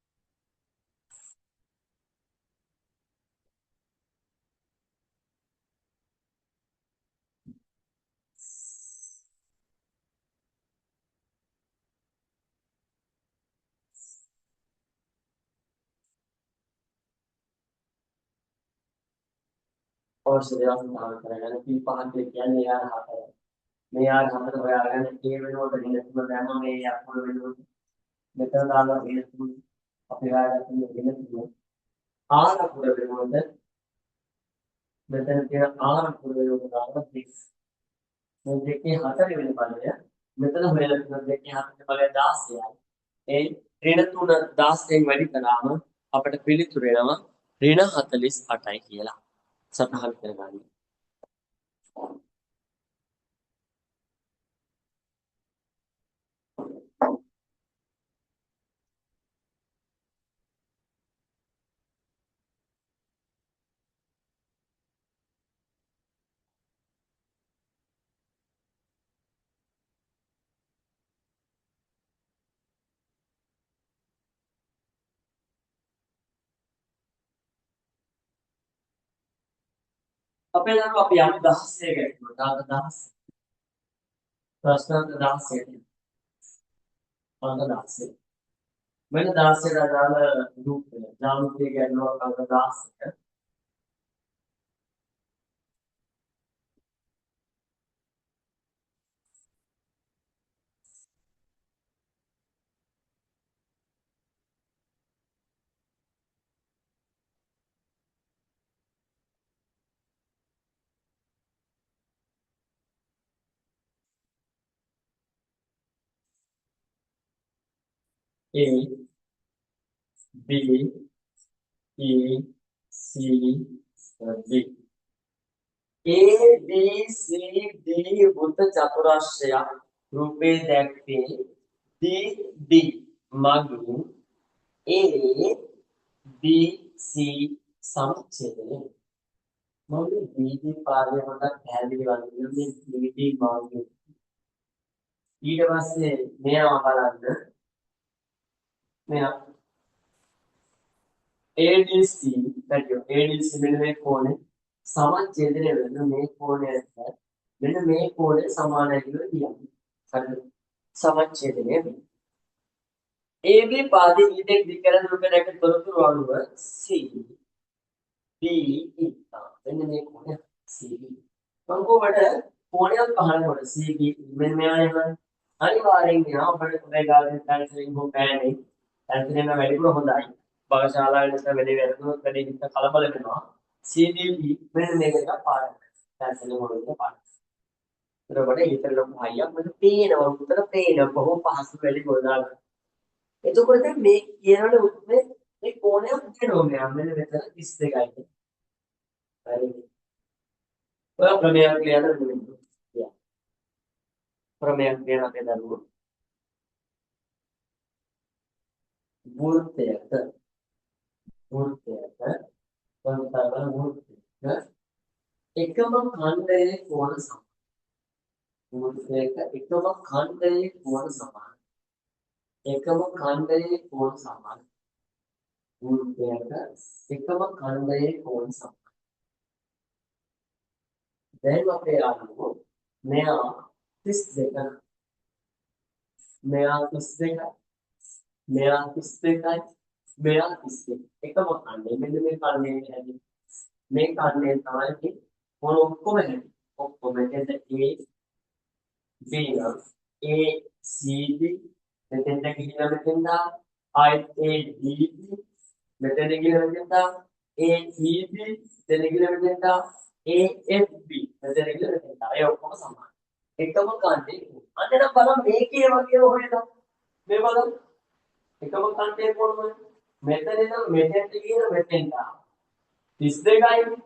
අවශ්‍ය දේවල් සඳහන් කරගන්න. T5 කියන්නේ AR4. මේ AR4 හොයාගන්න ඒ වෙනකොට වෙනතුම දැම්ම මේ අකුර වෙනකොට මෙතන දාලා වෙනතුම අපි හොයාගන්න වෙනතුම R අකුර වෙනකොට මෙතන තියෙන R අකුර වෙනකොට දාලා 6 මේ දෙකේ හතර වෙන බලය මෙතන හොයලා තියෙන දෙකේ හතර බලය 16යි. ඒ ඍණ 3 16න් වැඩි කළාම අපිට පිළිතුරු එනවා ඍණ 48යි කියලා. සටහන් කරගන්න. අපේ දරුවෝ අපි යම් 16 ගැටුවා. දාන 16. ප්‍රශ්න 16. අංක 16. මෙන්න 16 දාන රූපය. ජාමිතිය ගැටුවා අංක 16. A B E C D A B C D වෘත්ත චතුරස්‍රයක් රූපේ දැක්වේ D D මගින් A B C සමච්ඡේදනය මම D පාරේ මතක් පැහැදිලි වන්නේ මේ D මගින් ඊට පස්සේ මෙයා බලන්න මෙයා ADC පැටියෝ ADC මෙන්න මේ කෝණය සමච්ඡේදනය වෙන මේ කෝණයට මෙන්න මේ කෝණය සමානයි කියලා කියන්නේ. හරිද? සමච්ඡේදනය වෙනවා. AB පාදයේ ඊටෙක් දිගකරන රූපයක තොරතුරු අනුව C D E මෙන්න මේ කෝණය CB. මම කොහොමද කෝණයක් පහළකොට CB මෙන්න මෙයා එනවා. අනිවාර්යෙන් එනවා අපිට මේ ගානේ පැන්සලින් හෝ පෑනේ පැන්සලින් වැඩිපුර හොඳයි. භාගශාලාවේ නැත්නම් වැඩි වැරදුනොත් වැඩි හිත කලබල වෙනවා. CDB මෙන්න මේක එක පාඩම. පැන්සලින් වලට පාඩම. එතකොට හිතට ලොකු හයියක් මට පේනවා උතර පේනවා බොහොම පහසු වෙලි ගොඩනගන්න. එතකොට දැන් මේ කියනවනේ මේ කෝණයක් දෙනවා මෙන්න මෙතන 32යි. හරි. ඔය ප්‍රමේයක් ලියන්න ඕනේ. ප්‍රමේයක් ලියන අපේ දරුවෝ. වෘත්තයක වෘත්තයක එකම ඛණ්ඩයේ කෝණ සමාන. වෘත්තයක එකම ඛණ්ඩයේ කෝණ සමාන. එකම ඛණ්ඩයේ කෝණ සමාන. වෘත්තයක එකම ඛණ්ඩයේ කෝණ සමාන. දැන් අපේ අනුව මෙයා 32 මෙයා 32 මෙයා 32යි මෙයා 32 එකම ඛණ්ඩය මෙන්න මේ ඛණ්ඩයේ හැදි මේ ඛණ්ඩය තමයි මොන ඔක්කොම හැදි ඔක්කොම එතන A B නම් ACD මෙතෙන්ට ගිහිල්ලා මෙතෙන්ට ආයෙත් ADB මෙතෙන්ට ගිහිල්ලා මෙතෙන්ට AEB මෙතෙන්ට ගිහිල්ලා මෙතෙන්ට AFB මෙතෙන්ට ගිහිල්ලා මෙතෙන්ට අය ඔක්කොම සමානයි. එකම කාණ්ඩේ. අන්න නම් බලන්න මේකේ වගේම හොයනවා. මේ බලන්න. එකම කාණ්ඩේ කොහොමද? මෙතන ඉඳන් මෙතෙන්ට ගිහිල්ලා මෙතෙන්ට ආවා. 32යි.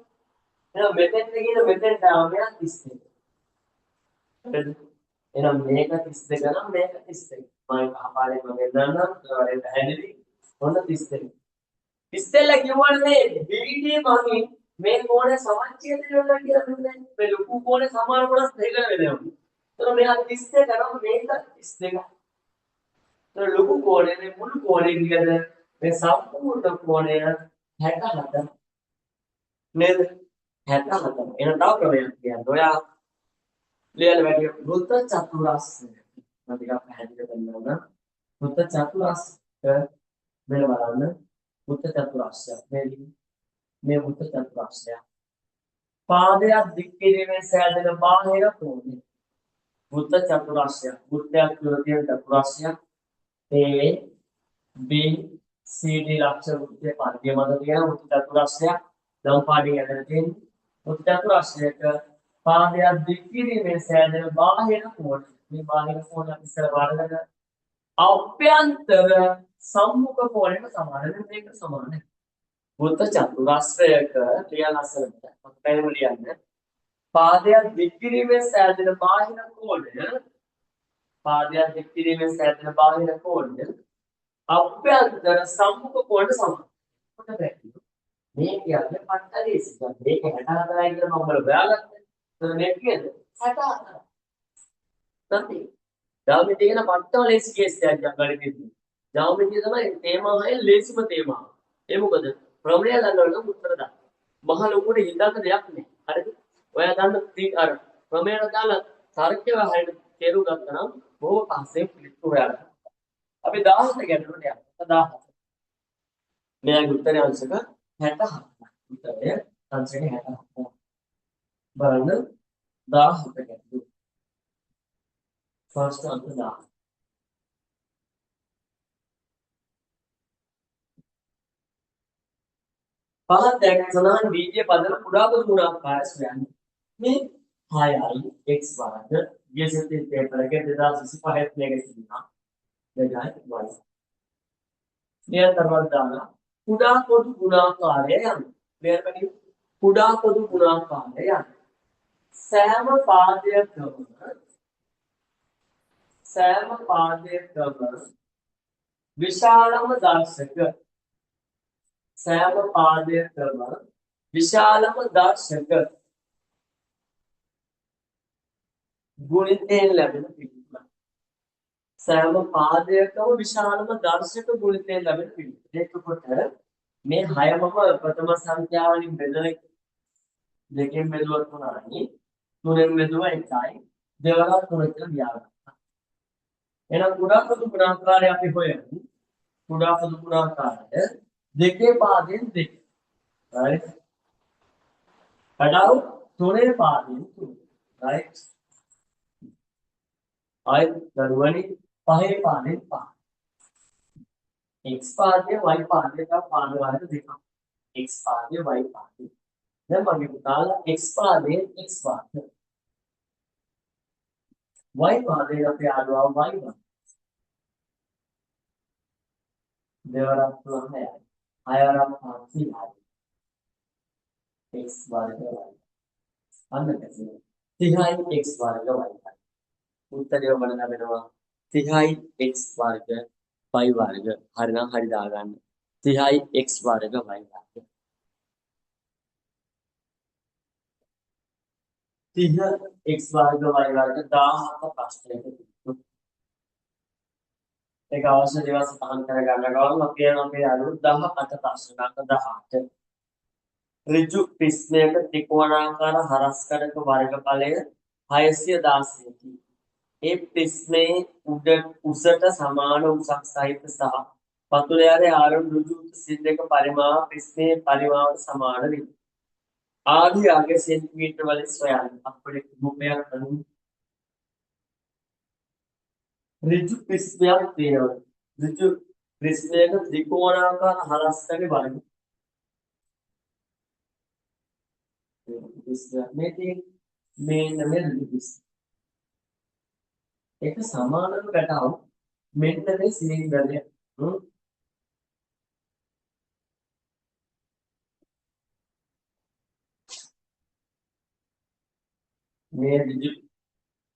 එහෙනම් මෙතෙන්ට ගිහිල්ලා මෙතෙන්ට ආවා මෙයා 32. හරිද? එහෙනම් මේක 32 නම් මේක 32. මම කහපාරේ මම දෙන්නම් ඔයාලට පැහැදිලි. ඔන්න 32. ඉස්සෙල්ලා කිව්වනේ BD මගින් මේ කෝණය සමච්ඡේදය වෙනවා කියලා දුන්නේ. මේ ලොකු කෝණය සමාන කොටස් දෙකකට වෙනවා. එතකොට මෙයා 32 නම් මේක 32. එතකොට ලොකු කෝණය මේ මුළු කෝණය කියද මේ සම්පූර්ණ කෝණය 67. නේද? 67. එහෙනම් තව ක්‍රමයක් කියන්න. ඔයා ලියලා වැඩි වෘත්ත චතුරස්‍රය. මම ටිකක් පැහැදිලි කරනවා. වෘත්ත චතුරස්‍රය මෙල බලන්න. වෘත්ත චතුරස්‍රය. මේ වෘත්ත චතුරස්‍රය. පාදයක් දික් කිරීමේ සෑදෙන බාහිර කෝණය. වෘත්ත චතුරස්‍රය. වෘත්තයක් තුළ තියෙන චතුරස්‍රයක් A B C D ලක්ෂ වෘත්තයේ පරිධිය මත තියෙන වෘත්ත චතුරස්‍රයක්. නම් පාඩිය ඇදලා තියෙන වෘත්ත චතුරස්‍රයක පාදයක් දික් කිරීමේ සෑදෙන බාහිර කෝණය. මේ බාහිර කෝණය ඉස්සර වඩනක අභ්‍යන්තර සම්මුඛ කෝණයට සමානයි. මේක සමානයි. වෘත්ත චතුරස්‍රයක ක්‍රියාලස්සනට අපේම ලියන්න. පාදයක් දික් කිරීමේ සෑදෙන බාහිර කෝණය පාදයක් දික් කිරීමේ සෑදෙන බාහිර කෝණය අභ්‍යන්තර සම්මුඛ කෝණයට සමානයි. කොට බැලුවොත් මේ කියන්නේ පට්ටලේසි. මේක 64යි කියලා මම ඔයාලට හොයාගත්තා. එතන මේ කියන්නේ 64. නැත්නම් ජ්‍යාමිතිය කියන පට්ටලේසි කේස් එකක් ගන්නකෙදී. ජ්‍යාමිතිය තමයි තේමා හයේ ලේසිම තේමාව. ඒ මොකද ප්‍රමේය ගන්නවනම් උත්තර දාන්න. මහ ලොකුට හිතන්න දෙයක් නෑ. හරිද? ඔයා දන්න අර ප්‍රමේයට දාලා තර්කය හරියට තේරුම් ගත්තා නම් බොහෝ පස්සේ පිළිතුරු හොයාගන්න. අපි 17 ගැටලුවට යමු. 17. මෙයාගේ උත්තරය අංශක 67. උත්තරය අංශක 67. බලන්න 17 ගැටලුව. ෆස්ට් අංක 10. පහත් දැක් සඳහන් බීජය පදන කුඩා පොදු ගුණාකාරය සොයන්නේ. මේ 6යි x වර්ග ගියසෙත් පේපර් එකේ 2025 මේක තිබුණා. 2y. නියතරවත් දාලා කුඩා පොදු ගුණාකාරය යන. මෙයාට කුඩා පොදු ගුණාකාරය යන. සෑම පාදයකම විශාලම දර්ශක සෑම පාදයකම විශාලම දර්ශක ගුණිතයෙන් ලැබෙන පිළිතුර. සෑම පාදයකම විශාලම දර්ශක ගුණිතයෙන් ලැබෙන පිළිතුර. එතකොට මේ 6මම ප්‍රථම සංඛ්‍යාව වලින් බෙදලා දෙකෙන් බෙදුවත් 3යි. 3ෙන් බෙදුවා 1යි. දෙවරක් 3 කියලා ලියාගත්තා. එහෙනම් කුඩා පොදු ගුණාකාරය අපි හොයමු. කුඩා පොදු ගුණාකාරය දෙකේ පාදයෙන් දෙක. right? කඩාවු තුනේ පාදයෙන් තුන. right? ආයෙත් දරුවනි පහේ පාදයෙන් පහ. x පාදය y පාදය තව පාද වර්ග දෙකක්. x පාදය y පාදය. දැන් මම පුතාලා x පාදයෙන් x වර්ග. y පාදයෙන් අපි ආවා y වර්ග. දෙවරක් 3යි. 6වරක් 5යි. x වර්ග y. අන්න කැසිය. 30යි x වර්ග y. උත්තරය ඔබට ලැබෙනවා 30යි x වර්ග y වර්ග. හරිනම් හරි දාගන්න. 30යි x වර්ග y වර්ග. 30 x වර්ග y වර්ග 17 ප්‍රශ්නයක තිබුණා. ඒක අවශ්‍ය දේවල් සටහන් කර ගන්න ගමන් අපි යන අපේ අලුත් 18 ප්‍රශ්න අංක 18. ඍජු ප්‍රශ්නයක ත්‍රිකෝණාකාර හරස්කඩක වර්ගඵලය 616කි. ඒ ප්‍රශ්නේ උසට සමාන උසක් සහිත සහ පතුලේ ආරම්භ ඍජු සිද්දක පරිමාව ප්‍රශ්නේ පරිමාවට සමාන වේ. ආදී ආගේ සෙන්ටිමීටර වලින් සොයන්න. අපේ රූපයක් අනුව ඍජු ප්‍රිස්මයක් තියෙනවා. ඍජු ප්‍රිස්මයක ත්‍රිකෝණාකාර හරස්සගේ බලමු. ප්‍රිස්මයක් මේ තියෙන මේන්න මේ ඍජු ප්‍රිස්ම. ඒක සමානව ගැටාව මෙන්න මේ සිලින්ඩරය. මේ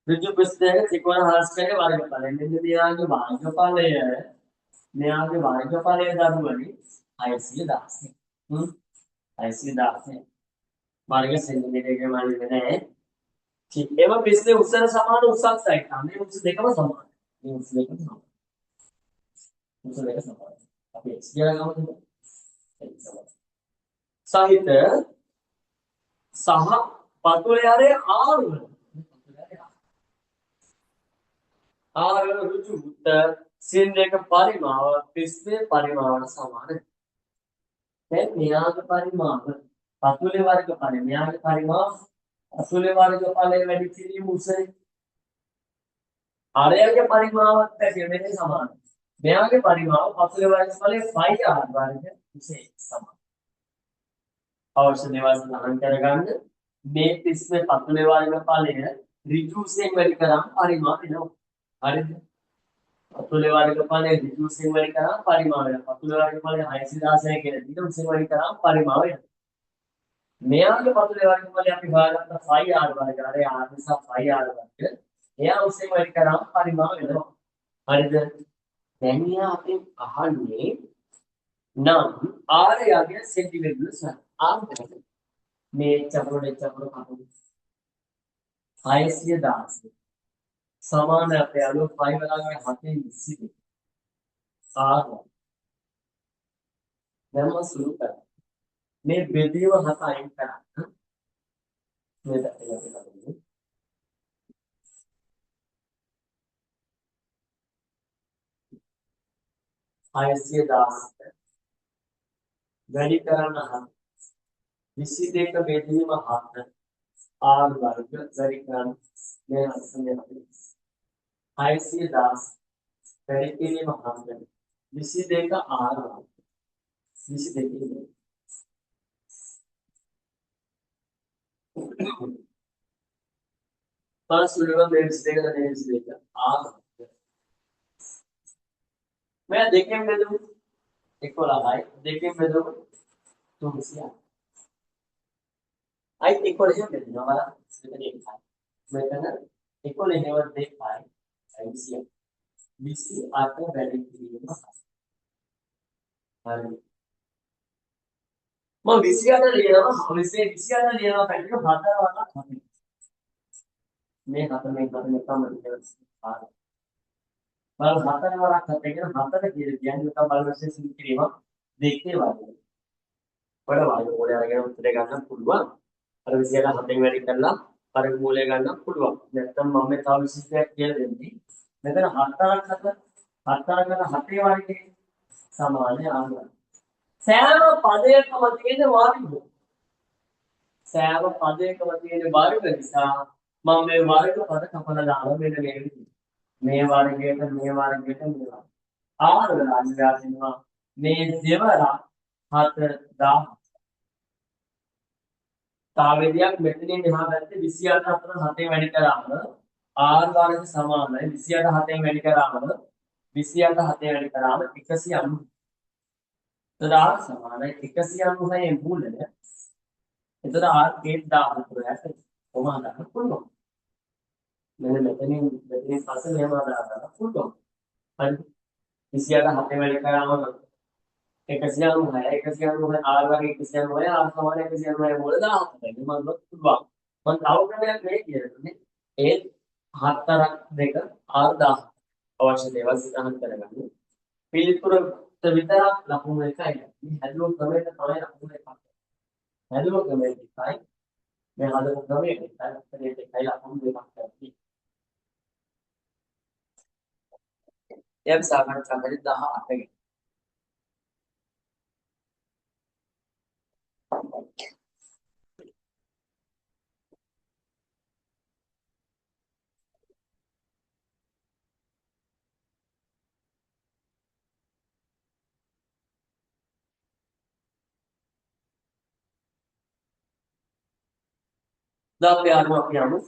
ඍජු ප්‍රිස්මයක ත්‍රිකෝණ හරස්සගේ වර්ගඵලය. මෙන්න මෙයාගේ වර්ගඵලය මෙයාගේ වර්ගඵලය දරුවනේ 616. 616. वर्ग सेंटीमीटर के मान लेना है ठीक एवं पिछले उत्तर समान उत्साह साइड हमने उससे देखा वो समान ये उससे देखा समान उससे देखा समान अब ये क्या काम है साहित्य सह पतुलयारे आर रुचि उत्तर सिंधे का परिमाण पिछले परिमाण समान है न्याय परिमाण पतुले वर्ग परिमाण न्याय परिमाण අසුලේ වර්ගඵලයේ වැඩි කිරීම උසයි. ආරයගේ පරිමාවත් මෙතන සමානයි. මෙයාගේ පරිමාව පසුලේ වර්ගඵලයේ 5r වර්ග උසයි සමානයි. අවශ්‍ය දේවල් සඳහන් කරගන්න මේ 30 පසුලේ වර්ගඵලය ඍජුසෙන් වැඩි කරාම පරිමාව වෙනවා. හරිද? පසුලේ වර්ගඵලය ඍජුසෙන් වැඩි කරාම පරිමාව වෙනවා. පසුලේ වර්ගඵලය 616 කියලා දීලා උසෙන් වැඩි කරාම පරිමාව වෙනවා. මෙයාගේ පතුලේ වර්ගඵලය අපි හොයාගත්ත 5r වර්ග. අර r නිසා 5r වර්ග. එයා උසෙන් වැඩි කරාම පරිමාව වෙනවා. හරිද? දැන් මෙයා අපෙන් අහන්නේ නම් r යගේ සෙන්ටිමීටර සර්. r මේ චතුර කපු 616 සමාන අපේ අලු 5 වලගේ 720 r දැන්ම සුළු කරා. මේ බෙදීම හත අයින් කරන්න මේ දැක්කේ 616 වැඩි කරන්න 22 බෙදීම 7 r වර්ග වැඩි කරන්න මේ අසන්නේ 616 වැඩි කිරීම 7 22 r වර්ග 22 पांच सुलेगा मेरे से देगा नहीं से देगा आप मैं देखे में दो एक को लगा है देखे में दो तुम सिया आई एक को ले में दो वाला सेकंड एक था मैं कहना एक को लेने वाला देख पाए आई सिया बीसी आते वैल्यू के लिए ना हाँ मैं बीसी आता लिया ना हमेशा बीसी आता लिया ना पहले तो भाता वाला मैं हाथ में कम नहीं බල හතර වරක් හතේ කියන හතර කියලා කියන්නේ තමයි බල විශේෂ කිරීම දෙකේ වගේ. වල වායු මොලේ අරගෙන උත්තරේ ගන්න පුළුවන්. අර 27 හතෙන් වැඩි කරලා අර මූලය ගන්න පුළුවන්. නැත්නම් මම මේ තව විශේෂයක් කියලා දෙන්නේ. මෙතන හතරක් හතේ වර්ගයේ සමානයි ආන්දර. සෑම පදයකම තියෙන වර්ගය. සෑම පදයකම තියෙන වර්ග නිසා මම මේ වර්ග පද කපලා දානවා මෙන්න මේ විදිහට. මේ වර්ගයට මේ වර්ගයට මේ වර්ග. ආර අන්වයා දෙනවා මේ දෙවර 7000. තාවේදියක් මෙතනින් එහා පැත්තේ 28 අතර 7 වැඩි කරාම r වර්ග සමානයි 28 7 වැඩි කරාම 28 7 වැඩි කරාම 190. එතකොට r සමානයි 190යි මූලය. එතකොට r 1000 කොහොමද හදන්න පුළුවන්? मैंने मेतनी फसल में मार रहा था फुल टॉप पर किसी का हाथे में लेकर आऊँ एक कसिया है आर वाले कसिया है आर सवाले कसिया है बोले ना है मतलब फुल बात मन आउट में मैं किया तुमने एक हाथ तरह देकर आर दा अवश्य देवा सिद्धांत करेगा पीलिपुर तवितरा लाखों में का है हेलो कमेंट कमेंट लाखों में का हेलो कमेंट दिखाई मैं हाथ को कमेंट दिखाई लाखों में का एम सागर सागर 10 අපි යමු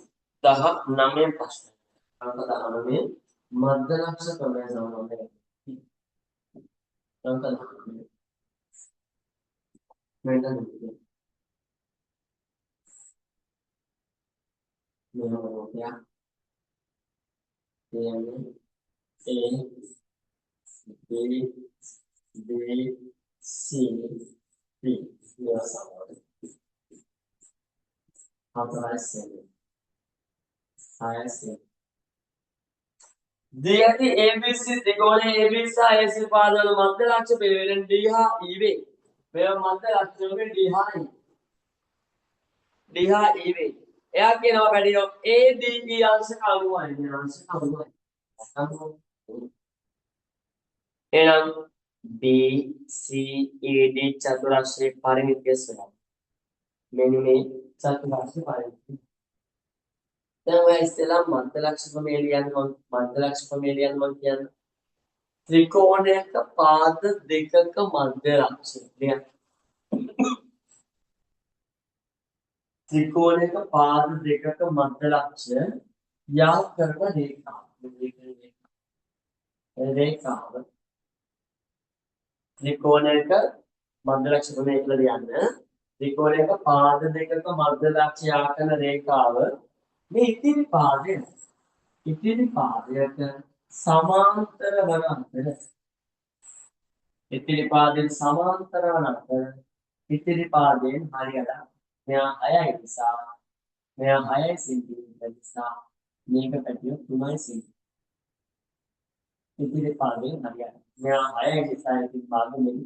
19 ප්‍රශ්න. අංක 19 මධ්‍යලක්ෂ ප්‍රමේය සම්බන්ධයෙන්. අංක 19 මෙන්න මෙයා A B C D මේවා සමග දියති ABC ත්‍රිකෝණයේ AB සහ AC පාදවල මධ්‍ය ලක්ෂ පිළිවෙලෙන් D හා E වේ. මේවා මධ්‍ය ලක්ෂණවලින් D හා E. D හා E වේ. එයා කියනවා වැඩියෝ ADE අංශක 90යි. අංශක 90යි. එහෙනම් BCED චතුරස්‍රයේ පරිමිතිය සොයන්න. මෙන්න මේ චතුරස්‍රයේ පරිමිතිය. දැන් ඔය ඉස්සෙල්ලා මධ්‍ය ලක්ෂ ප්‍රමේය ලියන්න මධ්‍ය ලක්ෂ ප්‍රමේය ලියන්න මම කියන්නේ ත්‍රිකෝණයක පාද දෙකක මධ්‍ය ලක්ෂ ලියන්න. ත්‍රිකෝණයක පාද දෙකක මධ්‍ය ලක්ෂ යා කරන රේඛාව. රේඛාව ත්‍රිකෝණයක මධ්‍ය ලක්ෂ ප්‍රමේය කියලා ලියන්න. ත්‍රිකෝණයක පාද දෙකක මධ්‍ය ලක්ෂ යා කරන රේඛාව මේ ඉතිරි පාදයට සමාන්තර වන අතර ඉතිරි පාදයෙන් සමාන්තර වන අතර ඉතිරි පාදයෙන් හරියට මෙයා 6යි නිසා මෙයා 6 සෙන්ටිමීටර නිසා මේක පැටිය 3යි සෙන්ටිමීටර ඉතිරි පාදයෙන් හරියට මෙයා 6යි නිසා ඉතිරි පාද මෙන්න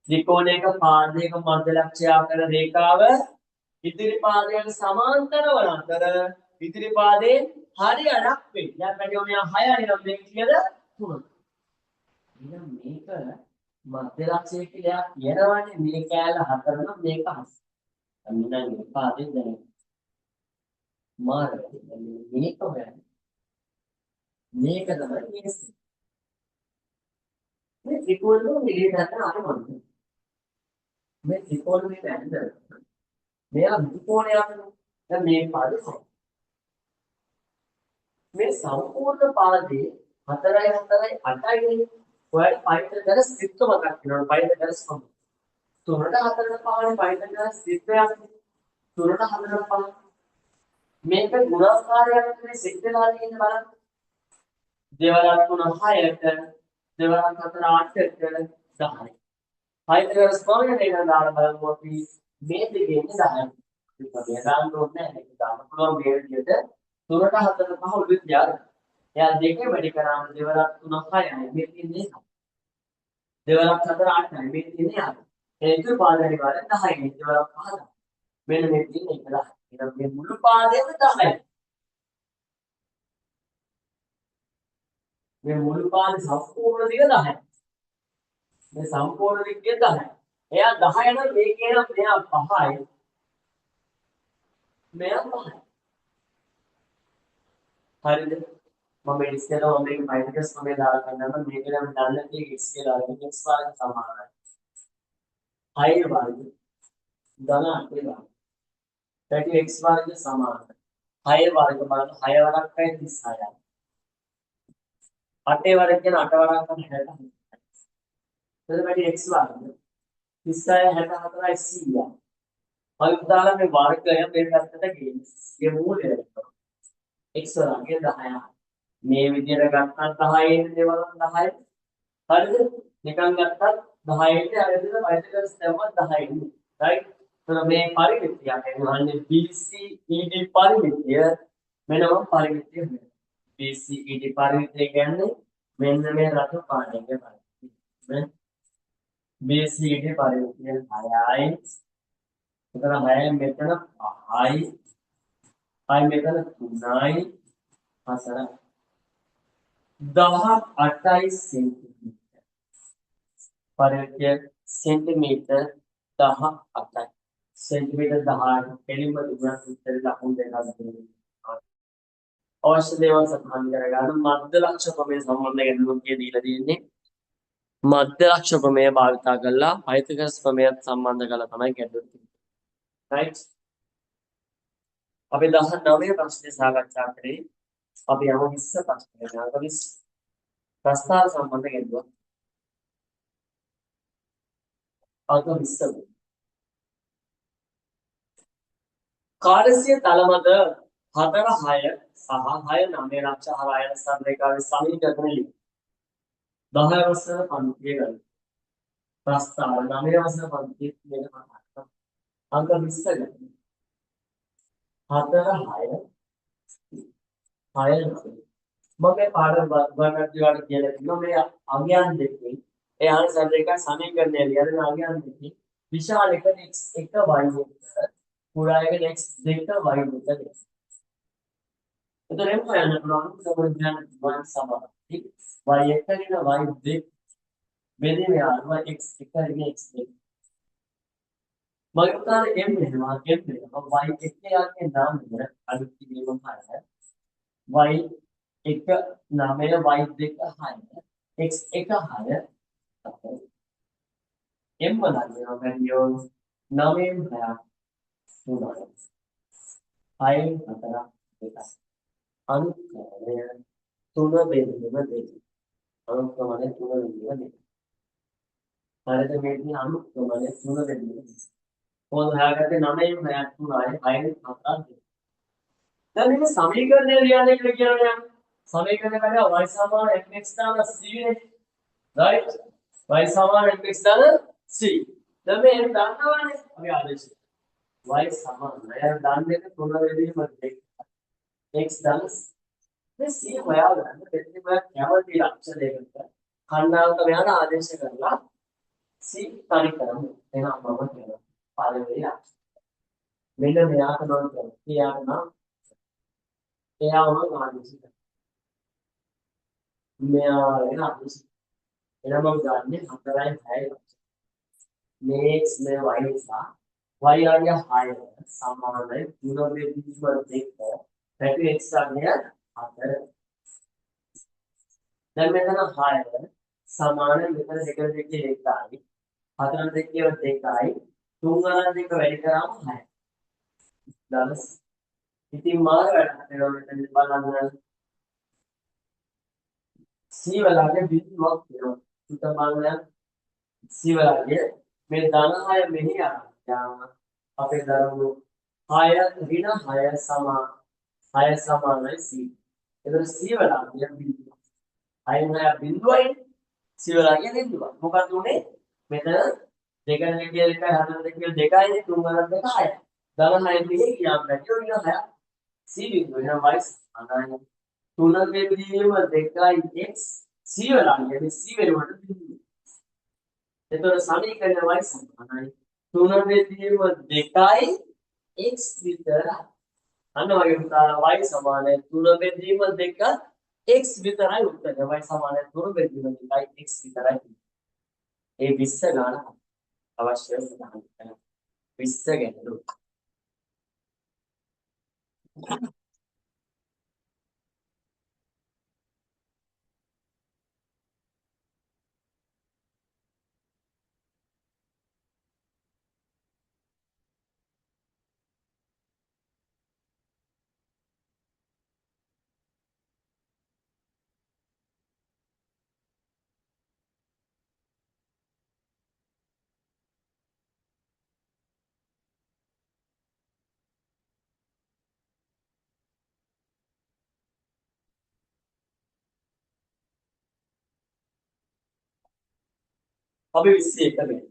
ත්‍රිකෝණයක පාදයක මධ්‍ය ලක්ෂය කරන රේඛාව ඉතිරි පාදයට සමාන්තර වන අතර ඉතිරි පාදේ හරියටක් වෙයි. දැන් පැටියෝ මෙයා 6යි නම් මේක කීයද? 3. එහෙනම් මේක මධ්‍ය ලක්ෂය කියලා කියනවානේ මේ කෑල්ල 4 නම් මේක 7. අන්න මේ පාදේ දැනෙන. මාර්ගය මේක හොයන්නේ. මේක තමයි මේක. මේ ත්‍රිකෝණය නිලී ගන්න අරමුණ. මේ ත්‍රිකෝණය දැනද මෙයා ත්‍රිකෝණයක් දැන් මේ පාදේ මේ සම්පූර්ණ පාදේ 4යි 4යි 8යි නේ. ඔයාලට පයින්ටර් ගාන ස්ත්‍රිත්ව මතක් වෙනවා. පයින්ටර් ගාන සම. 3ට 4ට පහනේ පයින්ටර් ගාන ස්ත්‍රිත්වයක්. 3ට 4ට පහ. මේක ගුණාකාරයක් නේ සෙට් වෙලා තියෙන බලන්න. දෙවලක් 3 6ට, දෙවලක් 4 8ට 10යි. පයින්ටර් ගාන ස්කෝරේ එක දාලා බලමු අපි මේ දෙකෙන් 10යි. ඒක බෙදාන්න ඕනේ නැහැ. ඒක දාන්න පුළුවන් මේ විදිහට 3ට 4ට පහ උඩ තියාගන්න. එයා දෙකේ වැඩි කරාම දෙවලක් 3 6යි මේ තියෙන්නේ 9. දෙවලක් 4 8යි මේ තියෙන්නේ 8. ඒක පාදේ වල 10යි දෙවලක් 5. මෙන්න මේ තියෙන්නේ 11. එහෙනම් මේ මුළු පාදේම 10යි. මේ මුළු පාදේ සම්පූර්ණ දිග 10යි. මේ සම්පූර්ණ දිග්ගය 10යි. එයා 10 නම් මේ කියන මෙයා 5යි. මෙයා 5යි. හරිද? මම ඉස්සෙල්ලා මේක මයිනස් ප්‍රමේය දාලා ගන්නවා මේක නම් දාන්න තියෙන්නේ x කියලා අරගෙන x වර්ග සමානයි 6 වර්ග ධන 8 වර්ග පැටි x වර්ග සමානයි 6 වර්ග බලන්න 6 වරක් 36යි 8 වරක් කියන 8 වරක් තමයි 60යි එතකොට පැටි x වර්ග 36 64යි 100යි මම දාලා මේ වර්ගය මේ පැත්තට ගේන්න ඒ මූලය x වර්ගය 10යි මේ විදිහට ගත්තත් 10 ඉන්නේ දේවල් 10යි. හරිද? නිකන් ගත්තත් 10 ඉන්නේ අර විදිහට මයිනස් දැම්මත් 10 ඉන්නේ. රයිට්? එතන මේ පරිමිතිය කියන්නේ BCED පරිමිතිය මෙන්න පරිමිතිය වෙනවා. BCED පරිමිතිය කියන්නේ මෙන්න මේ රතු පාටේ පරිමිතිය. BCED පරිමිතිය 6යි. එතන 6යි මෙතන 5යි. 5යි මෙතන 3යි. 4යි 18යි සෙන්ටිමීටර පරිමිතිය සෙන්ටිමීටර 18යි සෙන්ටිමීටර 18 එළිම දුරක් උත්තර ලකුණු දෙකක් දෙනවා අවශ්‍ය දේවල් සටහන් කරගන්න මධ්‍ය ලක්ෂ ප්‍රමේය සම්බන්ධ ගැටලුවක් දීලා තියෙන්නේ මධ්‍ය ලක්ෂ ප්‍රමේය භාවිතා කරලා පයිතගොරස් ප්‍රමේයත් සම්බන්ධ කරලා තමයි ගැටලුව තියෙන්නේ රයිට් අපි 19 ප්‍රශ්නේ සාකච්ඡා කරේ. අපි යමු 20 ප්‍රශ්නයට. අංක 20 ප්‍රස්තාව සම්බන්ධ ගැටලුවක්. අංක 20. කාර්යසිය තලමද 4 6 සහ 6 9 ලක්ෂ ආයන සම්රේඛාවේ සමීකරණ ලියන්න. 10 වසර පන්තියේ ගන්න. ප්‍රස්තාව 9 වසර පන්තියේ වෙන පාඩම්. අංක 20 ගන්න. 4 6 6 මම මේ පාඩම වර්ගයක් දිහාට කියලා තියෙනවා මේ අගයන් දෙකේ ඒ ආන්සර් එක සමීකරණය ලියන අගයන් දෙකේ විශාල එක x 1 y 1 පුරා එක x 2 y 2 දෙක. එතකොට එන්න යන පුළුවන් සමෝධ්‍යයන් වන් සමානයි y 1 ගෙන y 2 බෙදීම යනවා x 1 ගෙන x 2. මගේ උදාහරණ m වෙනවා y 1 යාගේ නාමය අලුත් කිරීම හරහා y 1 9 y 2 6 x 1 6 m බලන්න වැලියෝ 9 6 3 6 4 අනුක්‍රමය 3 බෙදීම දෙක අනුක්‍රමය 3 බෙදීම දෙක හරිද මේකේ අනුක්‍රමය 3 බෙදීම දෙක කොහොමද හොයාගත්තේ 9 6 3 6 4 දැන් මේක සමීකරණය ලියන්න කියලා කියන්නේ සමීකරණය කරලා y සමාන mx දාන c නේ right y සමාන mx දාන c දැන් මේ m දන්නවනේ අපි ආදේශය y සමාන නෑ දාන්නේ 3 වෙදීම දෙක x දාන මේ c හොයාගන්න දෙන්නේ මම කැමති අක්ෂරයකට කණ්ඩායමක මෙයාට ආදේශ කරලා c තනි කරමු එහෙනම් මම කියනවා පළවෙනි අක්ෂරය මෙන්න මෙයාට මම කියනවා එයාට නම් එයාම ආදේශ කරනවා මෙයා වෙන ආදේශ එනම් මම ගන්නේ 4යි 6යි මේ x මේ y නිසා y ආගේ 6 සමානයි 3 බෙදීම 2 පැටි x ආගේ 4 දැන් මෙතන 6 සමාන මෙතන 2 දෙකේ 1යි 4 දෙකේ 2යි 3 ගණන් දෙක වැඩි කරාම 6යි දාස් ඉතින් මාර වැඩක් වෙනවා මෙතන බලන්න c වලගේ බිඳුවක් වෙනවා සුත බලන්න c වලගේ මේ ධන 6 මෙහි යනවා අපේ දරුවෝ 6 ඍණ 6 සමාන 6 සමානයි c එතකොට c වලගේ බිඳුව 6 6 බිඳුවයි c වලගේ බිඳුව මොකක්ද උනේ මෙතන 2 දෙකේ 1යි 4 දෙකේ 2යි 3 ගණන් දෙක 6යි ධන 6 මෙහි ගියාම බැරිෝ ඍණ 6 c බිඳුව එනවා y සමානයි 3 බෙදීම 2යි x c වලගේ c වෙනුවට බිඳුව එතකොට සමීකරණ y සමානයි 3 බෙදීම 2යි x විතරයි. අන්න වගේ පුතා y සමානයි 3 බෙදීම 2 x විතරයි උත්තරය. y සමානයි 3 බෙදීම 2යි x විතරයි. ඒ 20 ගාන අවශ්‍ය සඳහන් කරනවා. 20 ගැටලු. අපි 21 ගන්න.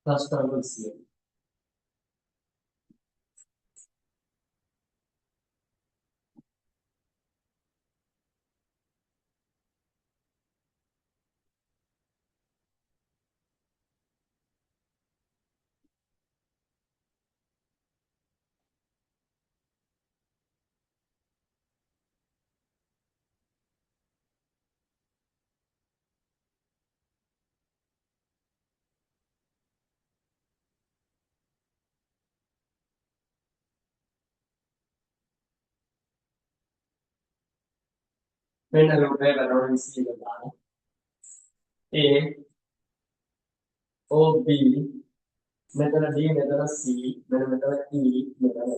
ප්‍රශ්න නම්බර 21. මෙන්න රූපය කරනවා 21 ගාන. A O B මෙතන D මෙතන C මෙතන E මෙතන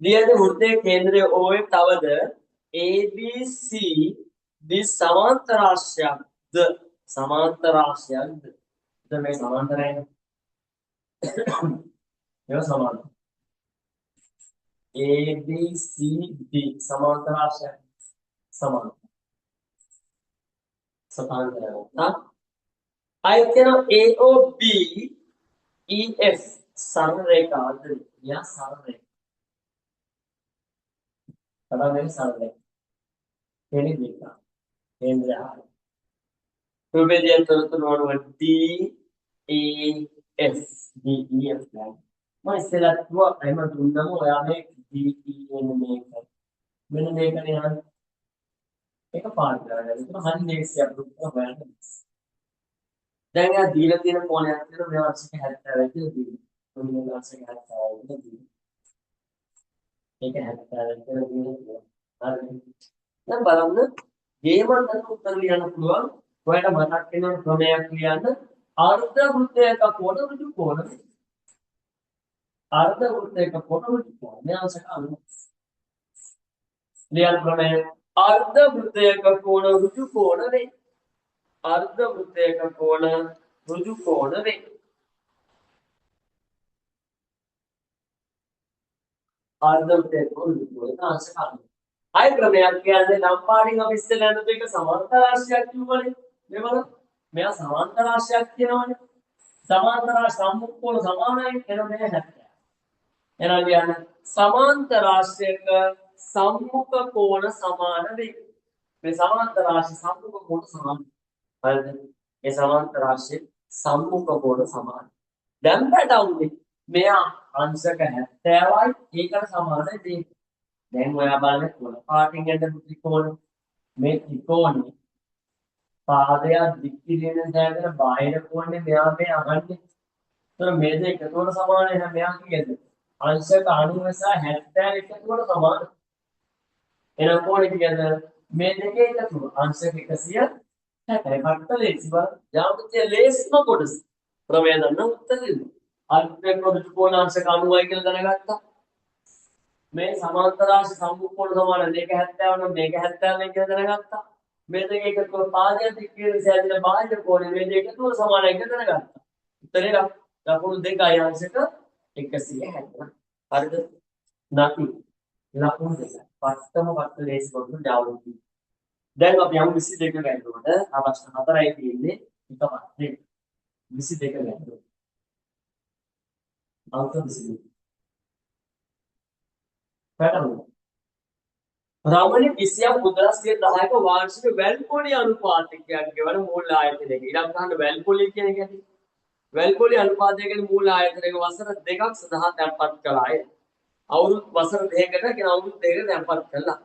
ලියන වෘත්තයේ කේන්ද්‍රය O තවද ABC D සමාන්තරාංශයක්ද සමාන්තරාංශයක්ද මේ සමාන්තරයයි මේව සමාන්තර ABCD සමාන්තරාංශයක් සමාන්තර සමාන්තරය आयतन AOB EF सरल रेखा या सरल रेखा पता नहीं सरल रेखा केनी देखा केंद्र है रूपे दिया तो note D E F D E F line मैं इससे लगता है मैं ढूंढना हूँ यार मैं D E N में कर मैंने देखा नहीं यार एक पार्ट कर रहा है तो हर नेक्स्ट से अप्रूव कर रहा है දැන් යා දීලා තියෙන කෝණයක් තියෙනවා මේ වර්ෂයක 70 කියලා දීලා. මේ වර්ෂයක 70 කියලා දීලා. ඒක 70 කියලා දීලා. හරිද? දැන් බලන්න ගේමන්ට උත්තර ලියන්න පුළුවන්. ඔයාලට මතක් වෙන ක්‍රමයක් ලියන්න අර්ධ වෘත්තයක කොන ඍජු කොන. අර්ධ වෘත්තයක කොන ඍජු කොන. මේ අවශ්‍යක අනුව. ලියන්න ක්‍රමය අර්ධ වෘත්තයක කොන ඍජු කොන වේ. अर्ध वृत्तीय का कोण ऋजु कोण वे अर्ध वृत्तीय कोण ऋजु कोण का आंसर काढू आय प्रमेय කියන්නේ ලම්පාඩින් අපි ඉස්සෙල්ලා යනකොට ඒක සමාන්තර රාශියක් කියවනේ මේ බලන්න මෙයා සමාන්තර රාශියක් කියනවනේ සමාන්තර සම්මුඛ කොණ සමානයි එන මේ 70 එහෙනම් කියන්න සමාන්තර රාශියක සම්මුඛ කොණ සමාන වේ මේ සමාන්තර රාශි සම්මුඛ කොණ සමාන හරිද ඒ සමාන්තර රාශිය සම්මුඛ කොණ සමාන දැන් පැටවුනේ මෙයා අංශක 70යි ඒකට සමානයි දෙක දැන් ඔයා බලන්න කොන පාටින් යන ත්‍රිකෝණ මේ ත්‍රිකෝණේ පාදයක් දික් කිරීමෙන් දැනගෙන බාහිර කෝණේ මෙයා මේ අහන්නේ ඒතර මේ දෙක එකතුවට සමාන එහෙනම් මෙයා කීයද අංශක 90 සහ 70 එකතුවට සමාන එහෙනම් කෝණේ කීයද මේ දෙකේ එකතුව අංශක 160 කට්ට ලේසි බල ජාමිතිය ලේසිම කොටස ප්‍රමේය දන්න උත්තර දෙන්න අල්පෙන් කොට කොණාංශක 90යි කියලා දැනගත්තා මේ සමාන්තර රාශි සම්මුඛ කොණ සමාන මේක 70 නම් මේක 70 කියලා දැනගත්තා මේ දෙක එකතුව පාදයක් දික් කියන සෑදෙන බාහිර කෝණය මේ දෙක එකතුව සමානයි කියලා දැනගත්තා උත්තරේ ලකුණු දෙකයි අංශක 160 හරිද නැති ලකුණු දෙක පස්තම පස්ත ලේසි කොට ජාවුති දැන් අපි යමු 22 ගන්නකොට ආ ප්‍රශ්න හතරයි තියෙන්නේ එකපාරට 22 ගන්නකොට අංක 22 පැටලුණා රාමණේ 20ක් මුද්‍රා 10ක වාර්ෂික වැල්පොලි අනුපාතයක් ගෙවන මූල ආයතනයක ඊළඟ ගන්න වැල්පොලි කියන එක ඇති වැල්පොලි අනුපාතය කියන්නේ මූල ආයතනයක වසර දෙකක් සඳහා තැන්පත් කළාය අවුරුදු වසර දෙකකට කියන අවුරුදු දෙකකට තැන්පත් කළා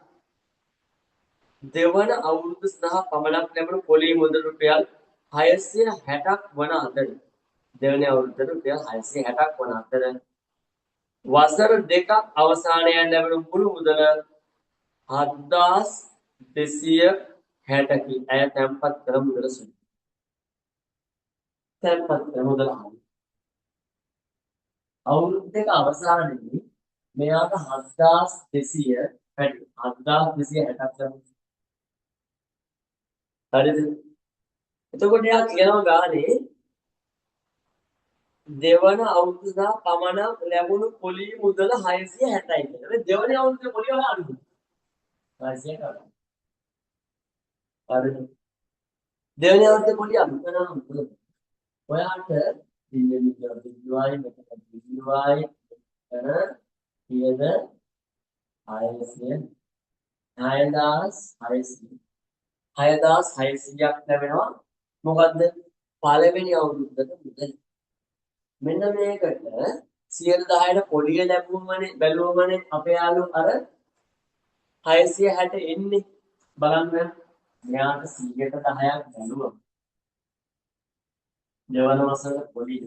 දෙවන අවුරුදු සඳහා පමණක් ලැබෙන පොලි මුදල් රුපියල් 660ක් වන අතර දෙවන අවුරුද්දට රුපියල් 660ක් වන අතර වසර දෙකක් අවසානයේ ලැබෙන මුළු මුදල 7260කි. ඇය තැන්පත් කළ මුදල සුළු. තැන්පත් කළ මුදල අවුරුදු දෙක අවසානයේදී මෙයාට 7260ක් හරිද? එතකොට යා කියනවා ගානේ දෙවන අවුරුද්ද සහ පමණක් ලැබුණු පොලි මුදල 660යි කියලා. මේ දෙවන අවුරුද්දේ පොලි වල අඩුද? 660 අඩු. හරිද? දෙවන අවුරුද්දේ පොලි අඩු කරනවා මොකද? ඔයාට බිඳුවයි මෙතන බිඳුවයි එතන කීයද? 600 6600ක් ලැබෙනවා. මොකද්ද? පළවෙනි අවුරුද්දට මුදල. මෙන්න මේකට 110ට පොලිය ලැබුවමනේ බැලුවමනේ අපේ යාළු අර 660 එන්නේ බලන්න මෙයාට 100ට 10ක් බැලුවම දෙවන වසරේ පොලිය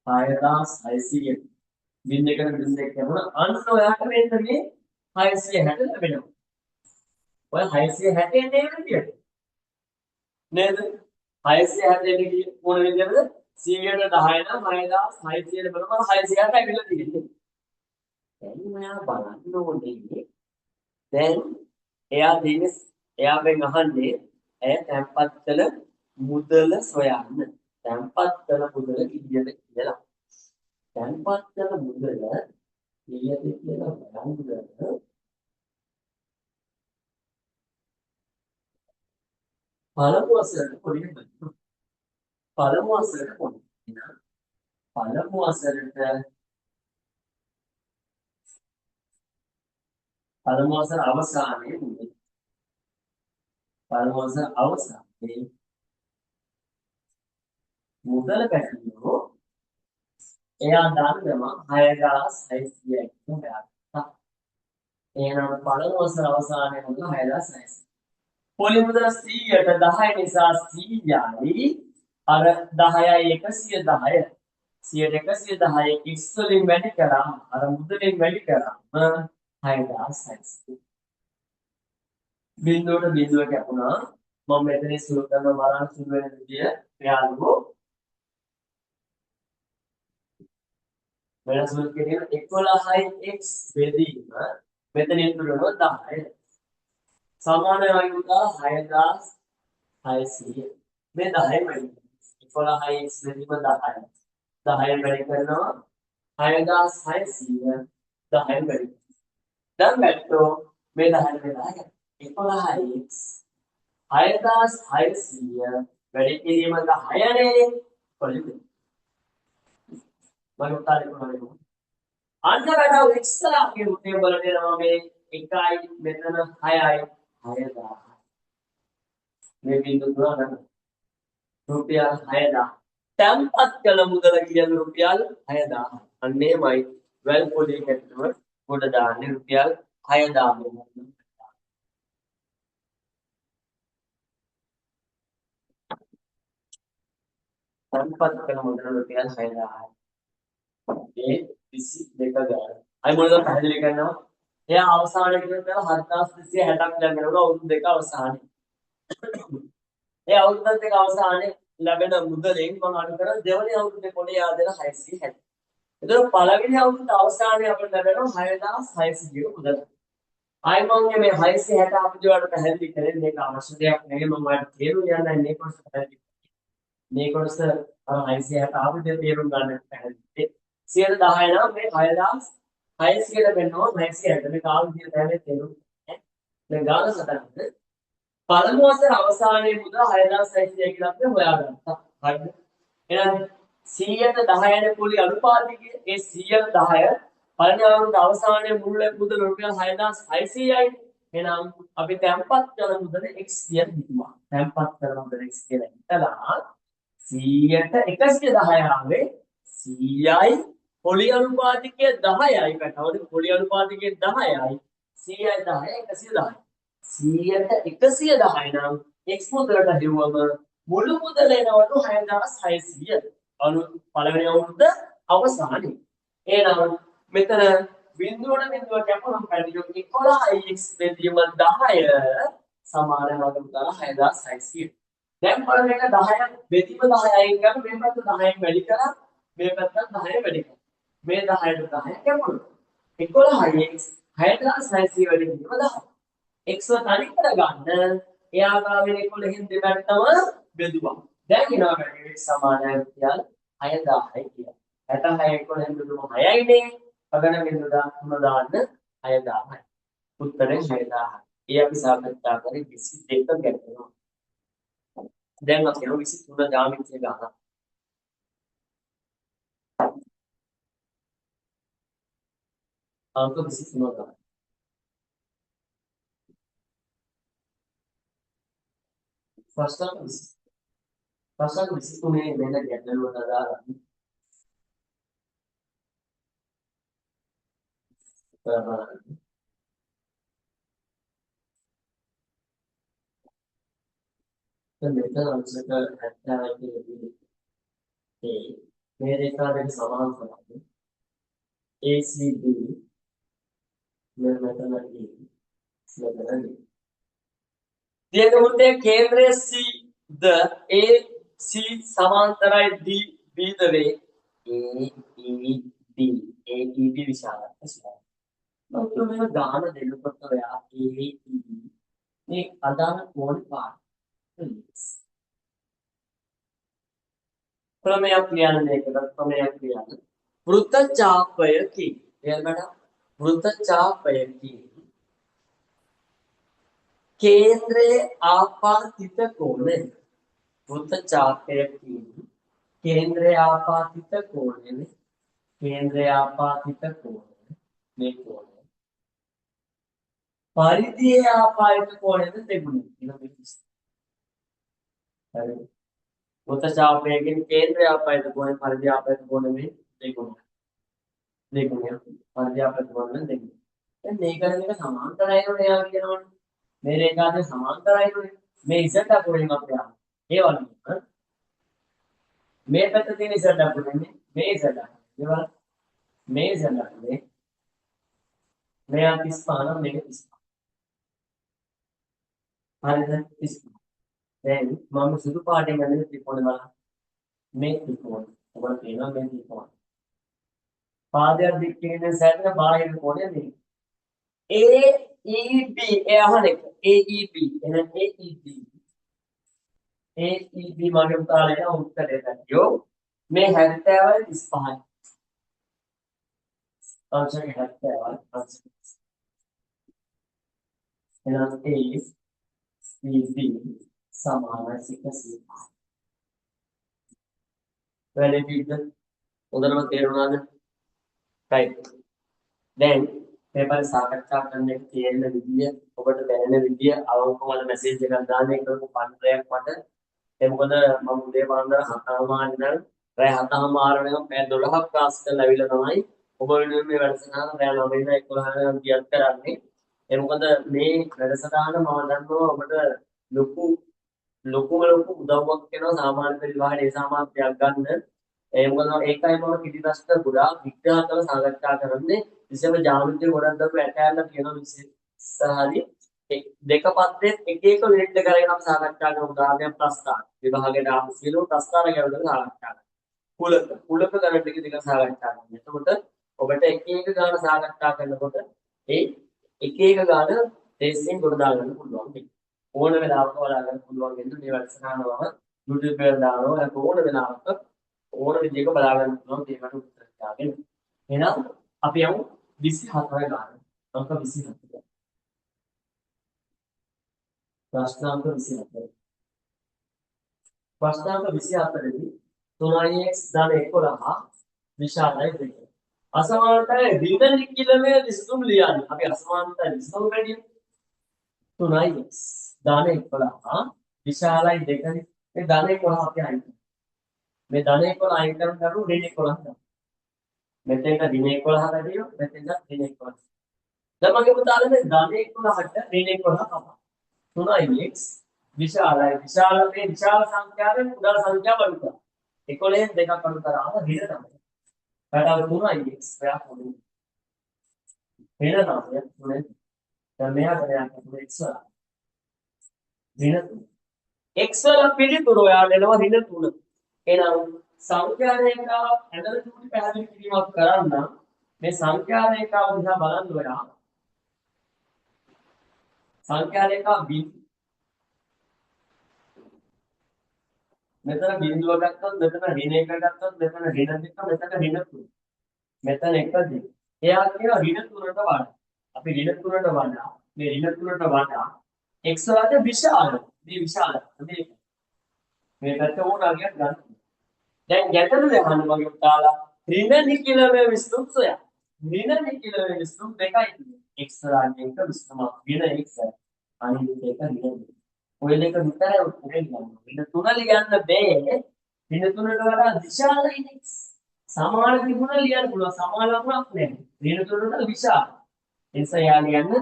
6600 බින්දයකට බින්දයක් ලැබුණා අන්න ඔයාට මෙන්න මේ 660 ලැබෙනවා ඔය 660 නේද කියන්නේ. නේද? 660 කිය මොන විදිහටද? 100ට 10 නම් 6600 බලපන් 660 ඇවිල්ලා තියෙන්නේ. දැන් ඔයා බලන්න ඕනේ. දැන් එයා දෙන්නේ එයාගෙන් අහන්නේ ඇය තැන්පත් කළ මුදල සොයන්න. තැන්පත් කළ මුදල කීයද කියලා. තැන්පත් කළ මුදල කීයද කියලා බලන්න. පළමු වසරට පොඩි වෙනවා. පළමු වසරට පොඩි වෙනවා. පළමු වසර අවසානයේ මුදල. පළමු වසර අවසානයේ මුදල පැහැදිලිව එයා දන්නවා 6600යි කියලා. එහෙනම් පළමු වසර අවසානයේ මුදල 6600. පොලි මුදල 100ට 10 නිසා 100යි අර 10යි 110. 100ට 110 x වලින් වැඩි කරාම අර මුදලින් වැඩි කරාම 6600. බිඳුවට බිඳුව කැපුණා. මම මෙතන සුළු කරන බලන්න සුළු වෙන විදිය යාළුවෝ වෙනස් වුත් කියන 11x බෙදීම මෙතන ඉතුරුනොත් 10. සමානයි උදා 6600. මේ 10 වැඩි. 11x බෙදීම 10. 10 වැඩි කරනවා 6600 10 වැඩි. දැන් වැටෝ මේ 10 වෙලා 11x 6600 වැඩි කිරීම 10 නේ කොහෙද මම උත්තරේ කොහොමද අන්න වැඩව x ලා කියන උත්තේ බලන්න යනවා මේ 1යි මෙතන 6යි 6000 මේ බිඳු තුන ගන්න රුපියල් 6000 තැන්පත් කළ මුදල කියන රුපියල් 6000 අන්නේමයි වැල් පොලේ කැටුම කොට දාන්නේ රුපියල් 6000 තැන්පත් කළ මුදල රුපියල් 6000 ඒ 22 ගාන. අය මොනවද පැහැදිලි කරනවා? එයා අවසානයේ කියලා 7260ක් ලැබෙනවා අවුරුදු දෙක අවසානයේ. ඒ අවුරුදු දෙක අවසානයේ ලැබෙන මුදලෙන් මම අඩු කරන දෙවෙනි අවුරුද්දේ පොලේ යා දෙන 660. එතකොට පළවෙනි අවුරුද්ද අවසානයේ අපිට ලැබෙනවා 6600 මුදල. ආයි මම මේ 660 අපිට වලට පැහැදිලි කරන්නේ මේක අවශ්‍ය දෙයක් නෙවෙයි මම ඔයාලට තේරුම් යන්නයි මේ කොටස පැහැදිලි. මේ කොටස 660 අපිට තේරුම් ගන්න පැහැදිලි. 110 නම් මේ 6600 වෙනවා 660 මේ කාල් විදියට තමයි තේරුම් ගන්න. දැන් ගාන සටහන පළමු වසර අවසානයේ මුදල් 6600 කියලා අපි හොයාගත්තා. හරිද? එහෙනම් 100ට 10 යන කුලි අනුපාතිකය ඒ 100ට 10 පළවෙනි අවුරුද්ද අවසානයේ මුල් මුදල රුපියල් 6600යි. එහෙනම් අපි තැන්පත් කරන මුදල x කියලා හිතුවා. තැන්පත් කරන මුදල x කියලා හිතලා 100ට 110 ආවේ 100යි පොලි අනුපාතිකය 10යි පැටවල පොලි අනුපාතිකය 10යි 100යි 10යි 110යි 100ට 110 නම් x මුදලට හෙව්වම මුළු මුදල එනවලු 6600 අනු පළවෙනි අවුරුද්ද අවසානයේ එහෙනම් මෙතන බිඳුවට බිඳුව කැපුණම පැහැදිලිව 11x බෙදීම 10 සමාන වලට 6600 දැන් බලන්න එක 10 බෙදීම 10යි ගන්න මේ පැත්ත 10න් වැඩි කරා මේ පැත්තත් 10 වැඩි කරා මේ 10ට 10 කැපුණා 11x 6600 වැඩි වීම 10 x තනි කර ගන්න එයා ගාවෙන 11න් දෙපැත්තම බෙදුවා දැන් එනවා වැඩි x සමානයි රුපියල් 6000යි කියලා 66 11න් බෙදුම 6යි නේ අගන බිඳු දාන්න 6000යි උත්තරේ 6000යි ඒ අපි සාකච්ඡා කරේ 22 ගැටලුව දැන් අපි 23 ජ්‍යාමිතිය ගන්නවා अंक 23 का फर्स्ट अंक 23 को मैंने कैपिटल बता रहा तो मेथड आंसर का अच्छा है कि मेरे साथ एक सवाल था ए सी बी में मेथड දීර්ඝවෘත්තයේ කේන්ද්‍රයේ C ද AC සමාන්තරයි D B ද වේ AEB AEB විශාලයි. මම මේ ගාන දෙන්නකොට ඔයා AEB මේ අදාළ කෝණ පාඩ. ප්‍රමේයක් ලියන්න මේකට ප්‍රමේයක් ලියන්න. වෘත්ත චාපයකි. එයාලට වෘත්ත චාපයකි. केंद्रे आपातित कोणे वृत्त चापयकी केंद्रे आपातित कोणे केंद्रे आपातित कोणे में कोणे परिधि आपातित कोणे में तेगुणे वृत्त चापयकी केंद्रे आपातित कोणे परिधि आपातित कोणे में तेगुणे तेगुणे परिधि आपातित कोणे में तेगुणे नेगरने का समांतर है और यहाँ क्या नाम मेरे का समांतर है मैं इज़ेड अपुणे में आ ये वाला मैं तक तीन इज़ेड अपुणे में मैं इज़ेड ये वाला मैं इज़ेड अपुणे मैं आप इस पाना मैं इस पाना इस then मामू शुरू पार्टी में नहीं त्रिकोण वाला मैं त्रिकोण और तेना मैं त्रिकोण पादे दिक्कत ने सेट में बाहर त्रिकोण है नहीं AEB AEB එන AEB මගේ පුතාලා එන උත්තරය ගන්නෝ මේ 70යි 35යි අංශක 70යි අංශක එහෙනම් AEB සමානයි 100යි වැඩි පිට හොඳටම තේරුණාද right then पेपर साकච්ඡා කරන්න තියෙන විදිය ඔබට දැනෙන විදිය අවංකව මට මැසේජ් එකක් දාන්න ඒක කරපු පන්තරයක් මට ඒ මොකද මම උදේ පාන්දර 7:00 ඉඳන් රෑ 7:00 වෙනකම් පැය 12ක් ක්ලාස් කරලා ඇවිල්ලා තමයි ඔබ වෙනුවෙන් මේ වැඩසටහන රෑ 9 ඉඳන් 11 වෙනකම් කියත් කරන්නේ ඒ මොකද මේ වැඩසටහන මම දන්නවා ඔබට ලොකු උදව්වක් වෙනවා සාමාන්‍ය පරිවාහන ඒ සමාජයක් ගන්න ඒ මොකද ඒකයි මම කිසි ප්‍රශ්න ගොඩාක් විග්‍රහ කරලා සාකච්ඡා කරන්නේ විශේෂම ජ්‍යාමිතිය ගොඩක් දක්ව ඇටයල්ලා කියන විශේෂහරි දෙක පද්දෙත් එක එක මිනිත් දෙක කරගෙන අපි සාකච්ඡා කරමු උදාහරණයක් ප්‍රස්ථාන විභාගයට ආපු සියලු ප්‍රස්ථාන ගැන සාකච්ඡා කරමු කුලක ගණන් ටික ටික සාකච්ඡා කරමු එතකොට ඔබට එක එක ගාන සාකච්ඡා කරනකොට ඒ එක එක ගාන තේසින් ගොඩ දාගන්න පුළුවන් ඕන වෙලාවක වඩා ගන්න පුළුවන් වෙන මේ වැඩසටහනවම YouTube එකට දානවා ඕන වෙලාවක ඕන විදිහක බලා ගන්න පුළුවන් ඒකට උත්තර දාගෙන එහෙනම් අපි යමු 24 ගාන අංක 24 ප්‍රශ්නාංක 24 ප්‍රශ්නාංක 24 දී 3x ධන 11 විශාලයි දෙක අසමානතාවය ඍණ නිකිලමේ විසඳුම් ලියන්න අපි අසමානතාවය විසඳුම් වැඩි 3x ධන 11 විශාලයි දෙක මේ ධන 11 අපි අයින් මේ ධන 11 අයින් කරන දරු ඍණ 11 මෙතෙන්ට ඍණ 11 වැඩිව මෙතෙන්ට ඍණ 11 දැන් මගේ පුතාලා මේ ධන 11ට ඍණ 11 තමයි 3x විශාලයි විශාලයේ විශාල සංඛ්‍යාවෙන් කුඩා සංඛ්‍යාව අඩු කරා 11 දෙකක් අඩු කරාම ඍණ තමයි පැටව 3x එයා පොඩි ඍණ තමයි තුනේ දැන් මෙයාට යන්න x ඍණ x වල පිළිතුරු ඔයාලා එනවා ඍණ 3 එහෙනම් සංඛ්‍යා රේඛාව ඇදලා චූටි පැහැදිලි කිරීමක් කරන්න මේ සංඛ්‍යා රේඛාව දිහා බලන්න ඔයා සංඛ්‍යා රේඛාව මෙතන බිඳුව ගත්තොත් මෙතන ඍණ 1 ගත්තොත් මෙතන ඍණ 2 මෙතන ඍණ 3 මෙතන 1 එයා කියනවා ඍණ 3ට වඩා අපි ඍණ 3ට වඩා මේ ඍණ 3ට වඩා x වලට විශාල මේ විශාල මේ පැත්ත ඕනා කියත් ගන්න දැන් ගැටලු දෙහන්න මගේ පුතාලා ඍණ නිකිලමේ විසඳුම් සොයා ඍණ නිකිලමේ විසඳුම් දෙකයි තියෙන්නේ x රාජ්‍යයක විසඳුම ඍණ x අනිත් එක ඍණ ඔය දෙක විතරයි උත්තරේ ගන්න ඍණ 3 ලියන්න බෑ ඍණ 3ට වඩා විශාලයි x සමාන තිබුණ ලියන්න පුළුවන් සමාන ලකුණක් නැහැ ඍණ 3ට විශාල එනිසා යා ලියන්න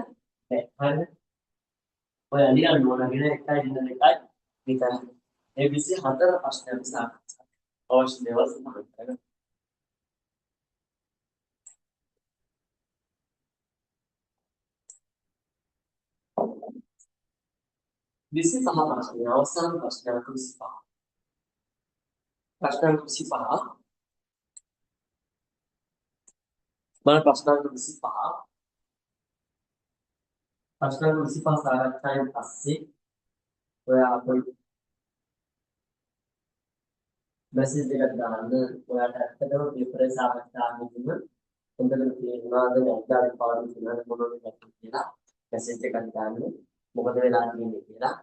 බෑ හරිද ඔය ලියන්න ඕන ඍණ 1යි ඍණ 2යි විතරයි ඒ 24 ප්‍රශ්නයක් සාකච්ඡා අවශ්‍ය දේවල් සමාන කරගන්න 25 ප්‍රශ්නය අවසාන ප්‍රශ්නයක් 25. ප්‍රශ්න 25. මම ප්‍රශ්න 25. ප්‍රශ්න 25 සාකච්ඡාවෙන් පස්සේ ඔයා අපේ මැසේජ් එකක් දාන්න. ඔයාලට ඇත්තටම පේපර් එක සාකච්ඡාවේදීම හොඳට තේරුණාද නැත්නම් අර පාඩු තුනක් මොනවද කියලා මැසේජ් එකක් දාන්න. මොකද වෙලා තියෙන්නේ කියලා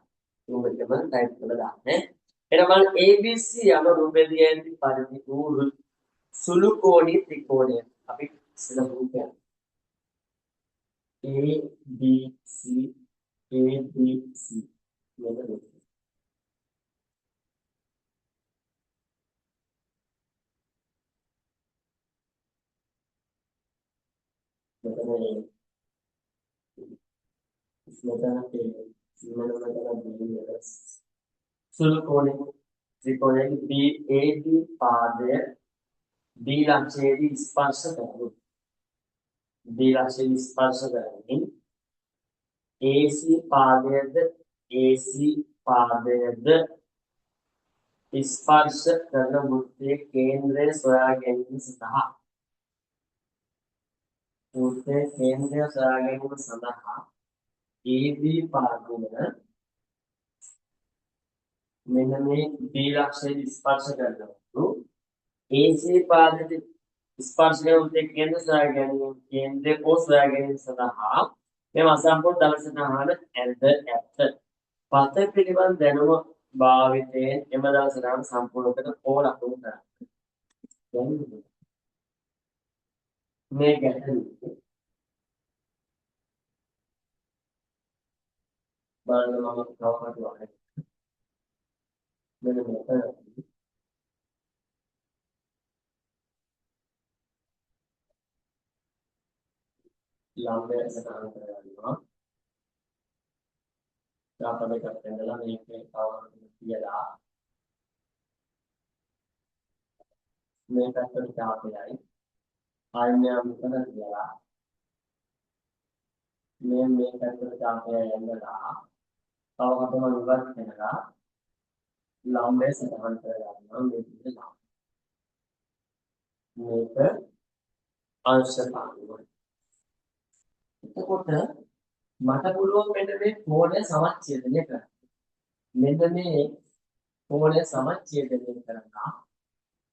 උඹටම ටයිප් කරලා දාන්න. එහෙනම් බලන්න ABC යන රූපයේදී ඇති පරිදි වූ සුළු කෝණී ත්‍රිකෝණය අපි ඉස්සෙල්ලා රූපයක් ABC ABC මෙන්න රූපය. සුළු කෝණී ත්‍රිකෝණයේ BAD පාදය D ලක්ෂයේදී ස්පර්ශ කරනවා. D ලක්ෂයේ ස්පර්ශ කරමින් AC පාදයේද ස්පර්ශ කරන වෘත්තයේ කේන්ද්‍රය සොයා ගැනීම සඳහා AB පාදය මෙන්න මේ D ලක්ෂයේ ස්පර්ශ කරනවා. AC පාදයේ ස්පර්ශ කරන වෘත්තයේ කේන්ද්‍රය සොයා ගැනීම සඳහා මේ අසම්පූර්ණ දල සටහන ඇද්ද ඇත්ත. පත පිළිබඳ දැනුම භාවිතයෙන් එම දල සටහන සම්පූර්ණ කර ඕ ලකුණු කරන්න. මේ ගැටලුව බලන්න මම තවකට වහයි. මෙන්න මෙතන ලම්බය සටහන් කරගන්නවා. දාපදයක් දෙන්නලා මේකේ තවකට තියලා මේ පැත්තට දාපයයි ආයනය මෙතන තියලා මේ පැත්තට දාපයයි යන්නලා තවකටම ඉවත් වෙනවා. ලම්බය සටහන් කරගන්නවා මේ විදිහට. මේක අංශ පාඩුව. එතකොට මට පුළුවන් මෙන්න මේ කෝණය සමච්ඡේදනය කරන්න. මෙන්න මේ කෝණය සමච්ඡේදනය කරනවා.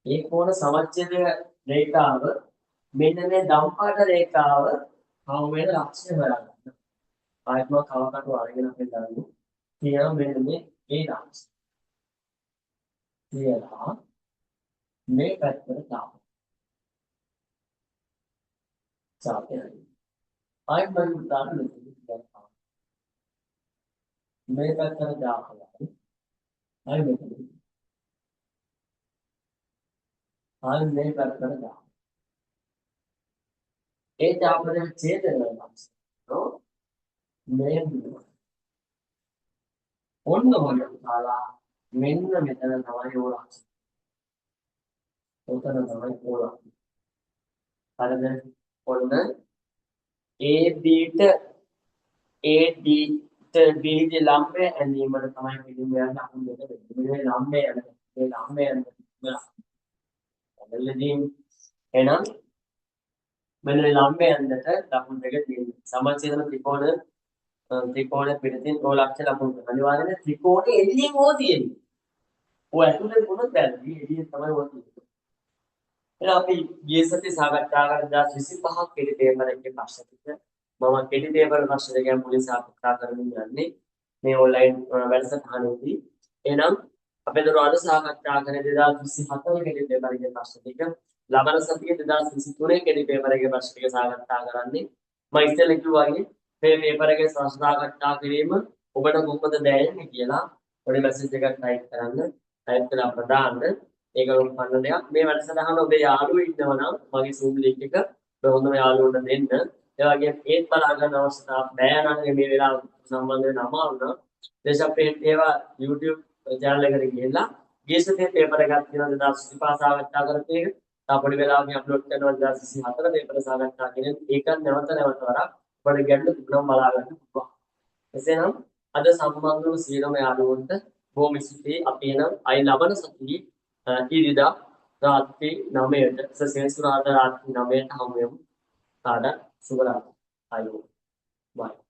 ඒ කෝණ සමච්ඡේද රේඛාව මෙන්න මේ දම්පාට රේඛාව හමු වෙන ලක්ෂ්‍ය හොයාගන්න. ආයෙත් මම කවකට අරගෙන අපේ දරුවෝ කියනවා මෙන්න මේ ඒ ලක්ෂ්‍ය. කියලා මේ පැත්තට දාන්න. සාපේයි. ආයෙත් මම දාන්න මේ පැත්තට දාපුවා. ආයෙත් මේ පැත්තට දාන්න. ඒ දාපුවේ ඡේදන ලක්ෂ්‍ය. මේ ඔන්න ඔයාලා මෙන්න මෙතන තමයි ඕලක්ෂ. ඔතන තමයි ඕලක්ෂ. හරිද? ඔන්න AB ට BD ලම්බය ඇඳීමට තමයි පිළිම යන අකුණු දෙක දෙන්නේ. මේ ලම්බය යන මොකදලදී එහෙනම් මෙන්න මේ ලම්බය යන්නට ලකුණු දෙක තියෙනවා. සමච්ඡේදන ත්‍රිකෝණ පිළිතින් ඕලක්ෂ ලකුණු අනිවාර්යයෙන් ත්‍රිකෝණේ එළියෙන් ඕ තියෙන්නේ. ඔය ඇතුලේ මොනවද බැලුවේ? එළියෙන් තමයි ඕ තියෙන්නේ. එහෙනම් අපි ගිය සතියේ සාකච්ඡා කරන 2025 කෙටි පේපර් එකේ ප්‍රශ්න ටික මම කෙටි පේපර් ප්‍රශ්න දෙකක් මුලින් සාකච්ඡා කරමින් යන්නේ මේ ඔන්ලයින් වැඩසටහනේදී. එහෙනම් අපි දරුවාට සාකච්ඡා කරේ 2024 කෙටි පේපර් එකේ ප්‍රශ්න ටික. ලබන සතියේ 2023 කෙටි පේපර් එකේ ප්‍රශ්න ටික සාකච්ඡා කරන්නේ. මම ඉස්සෙල්ලා කිව්වා වගේ මේ පේපර් එකේ සාකච්ඡා කිරීම ඔබට කොහොමද දැනෙන්නේ කියලා පොඩි මැසේජ් එකක් ටයිප් කරන්න. ටයිප් කරලා ප්‍රදාන්න. ඒක උපන්න දෙයක්. මේ වැඩසටහන ඔබේ යාළුවෝ ඉන්නවා නම් මගේ Zoom link එක ඔබ හොඳම යාළුවන්ට දෙන්න. ඒ වගේම ඒත් බලා ගන්න අවස්ථාවක් බෑ නම් මේ වෙලාව සම්බන්ධ වෙන අමාරු නම් දේශප්‍රේම ඒවා YouTube channel එකට ගිහිල්ලා ගියසතේ පේපර් එකක් තියෙනවා 2025 සාකච්ඡා කරපු එක. තා පොඩි වෙලාවකින් අප්ලෝඩ් කරනවා 2024 පේපර සාකච්ඡා කියන්නේ ඒකත් නැවත වරක් ඔබට ගැටලු තිබුණම බලා ගන්න පුළුවන්. එසේනම් අද සම්බන්ධ වූ සියලුම යාළුවන්ට බොහොම ස්තුතියි. අපි එනම් අය ලබන සතියේ ඉරිදා රාත්‍රී 9ට සෙනසුරාදා රාත්‍රී 9ට හමු වෙමු. තාඩ සුබ රාත්‍රී. අයෝ. බයි.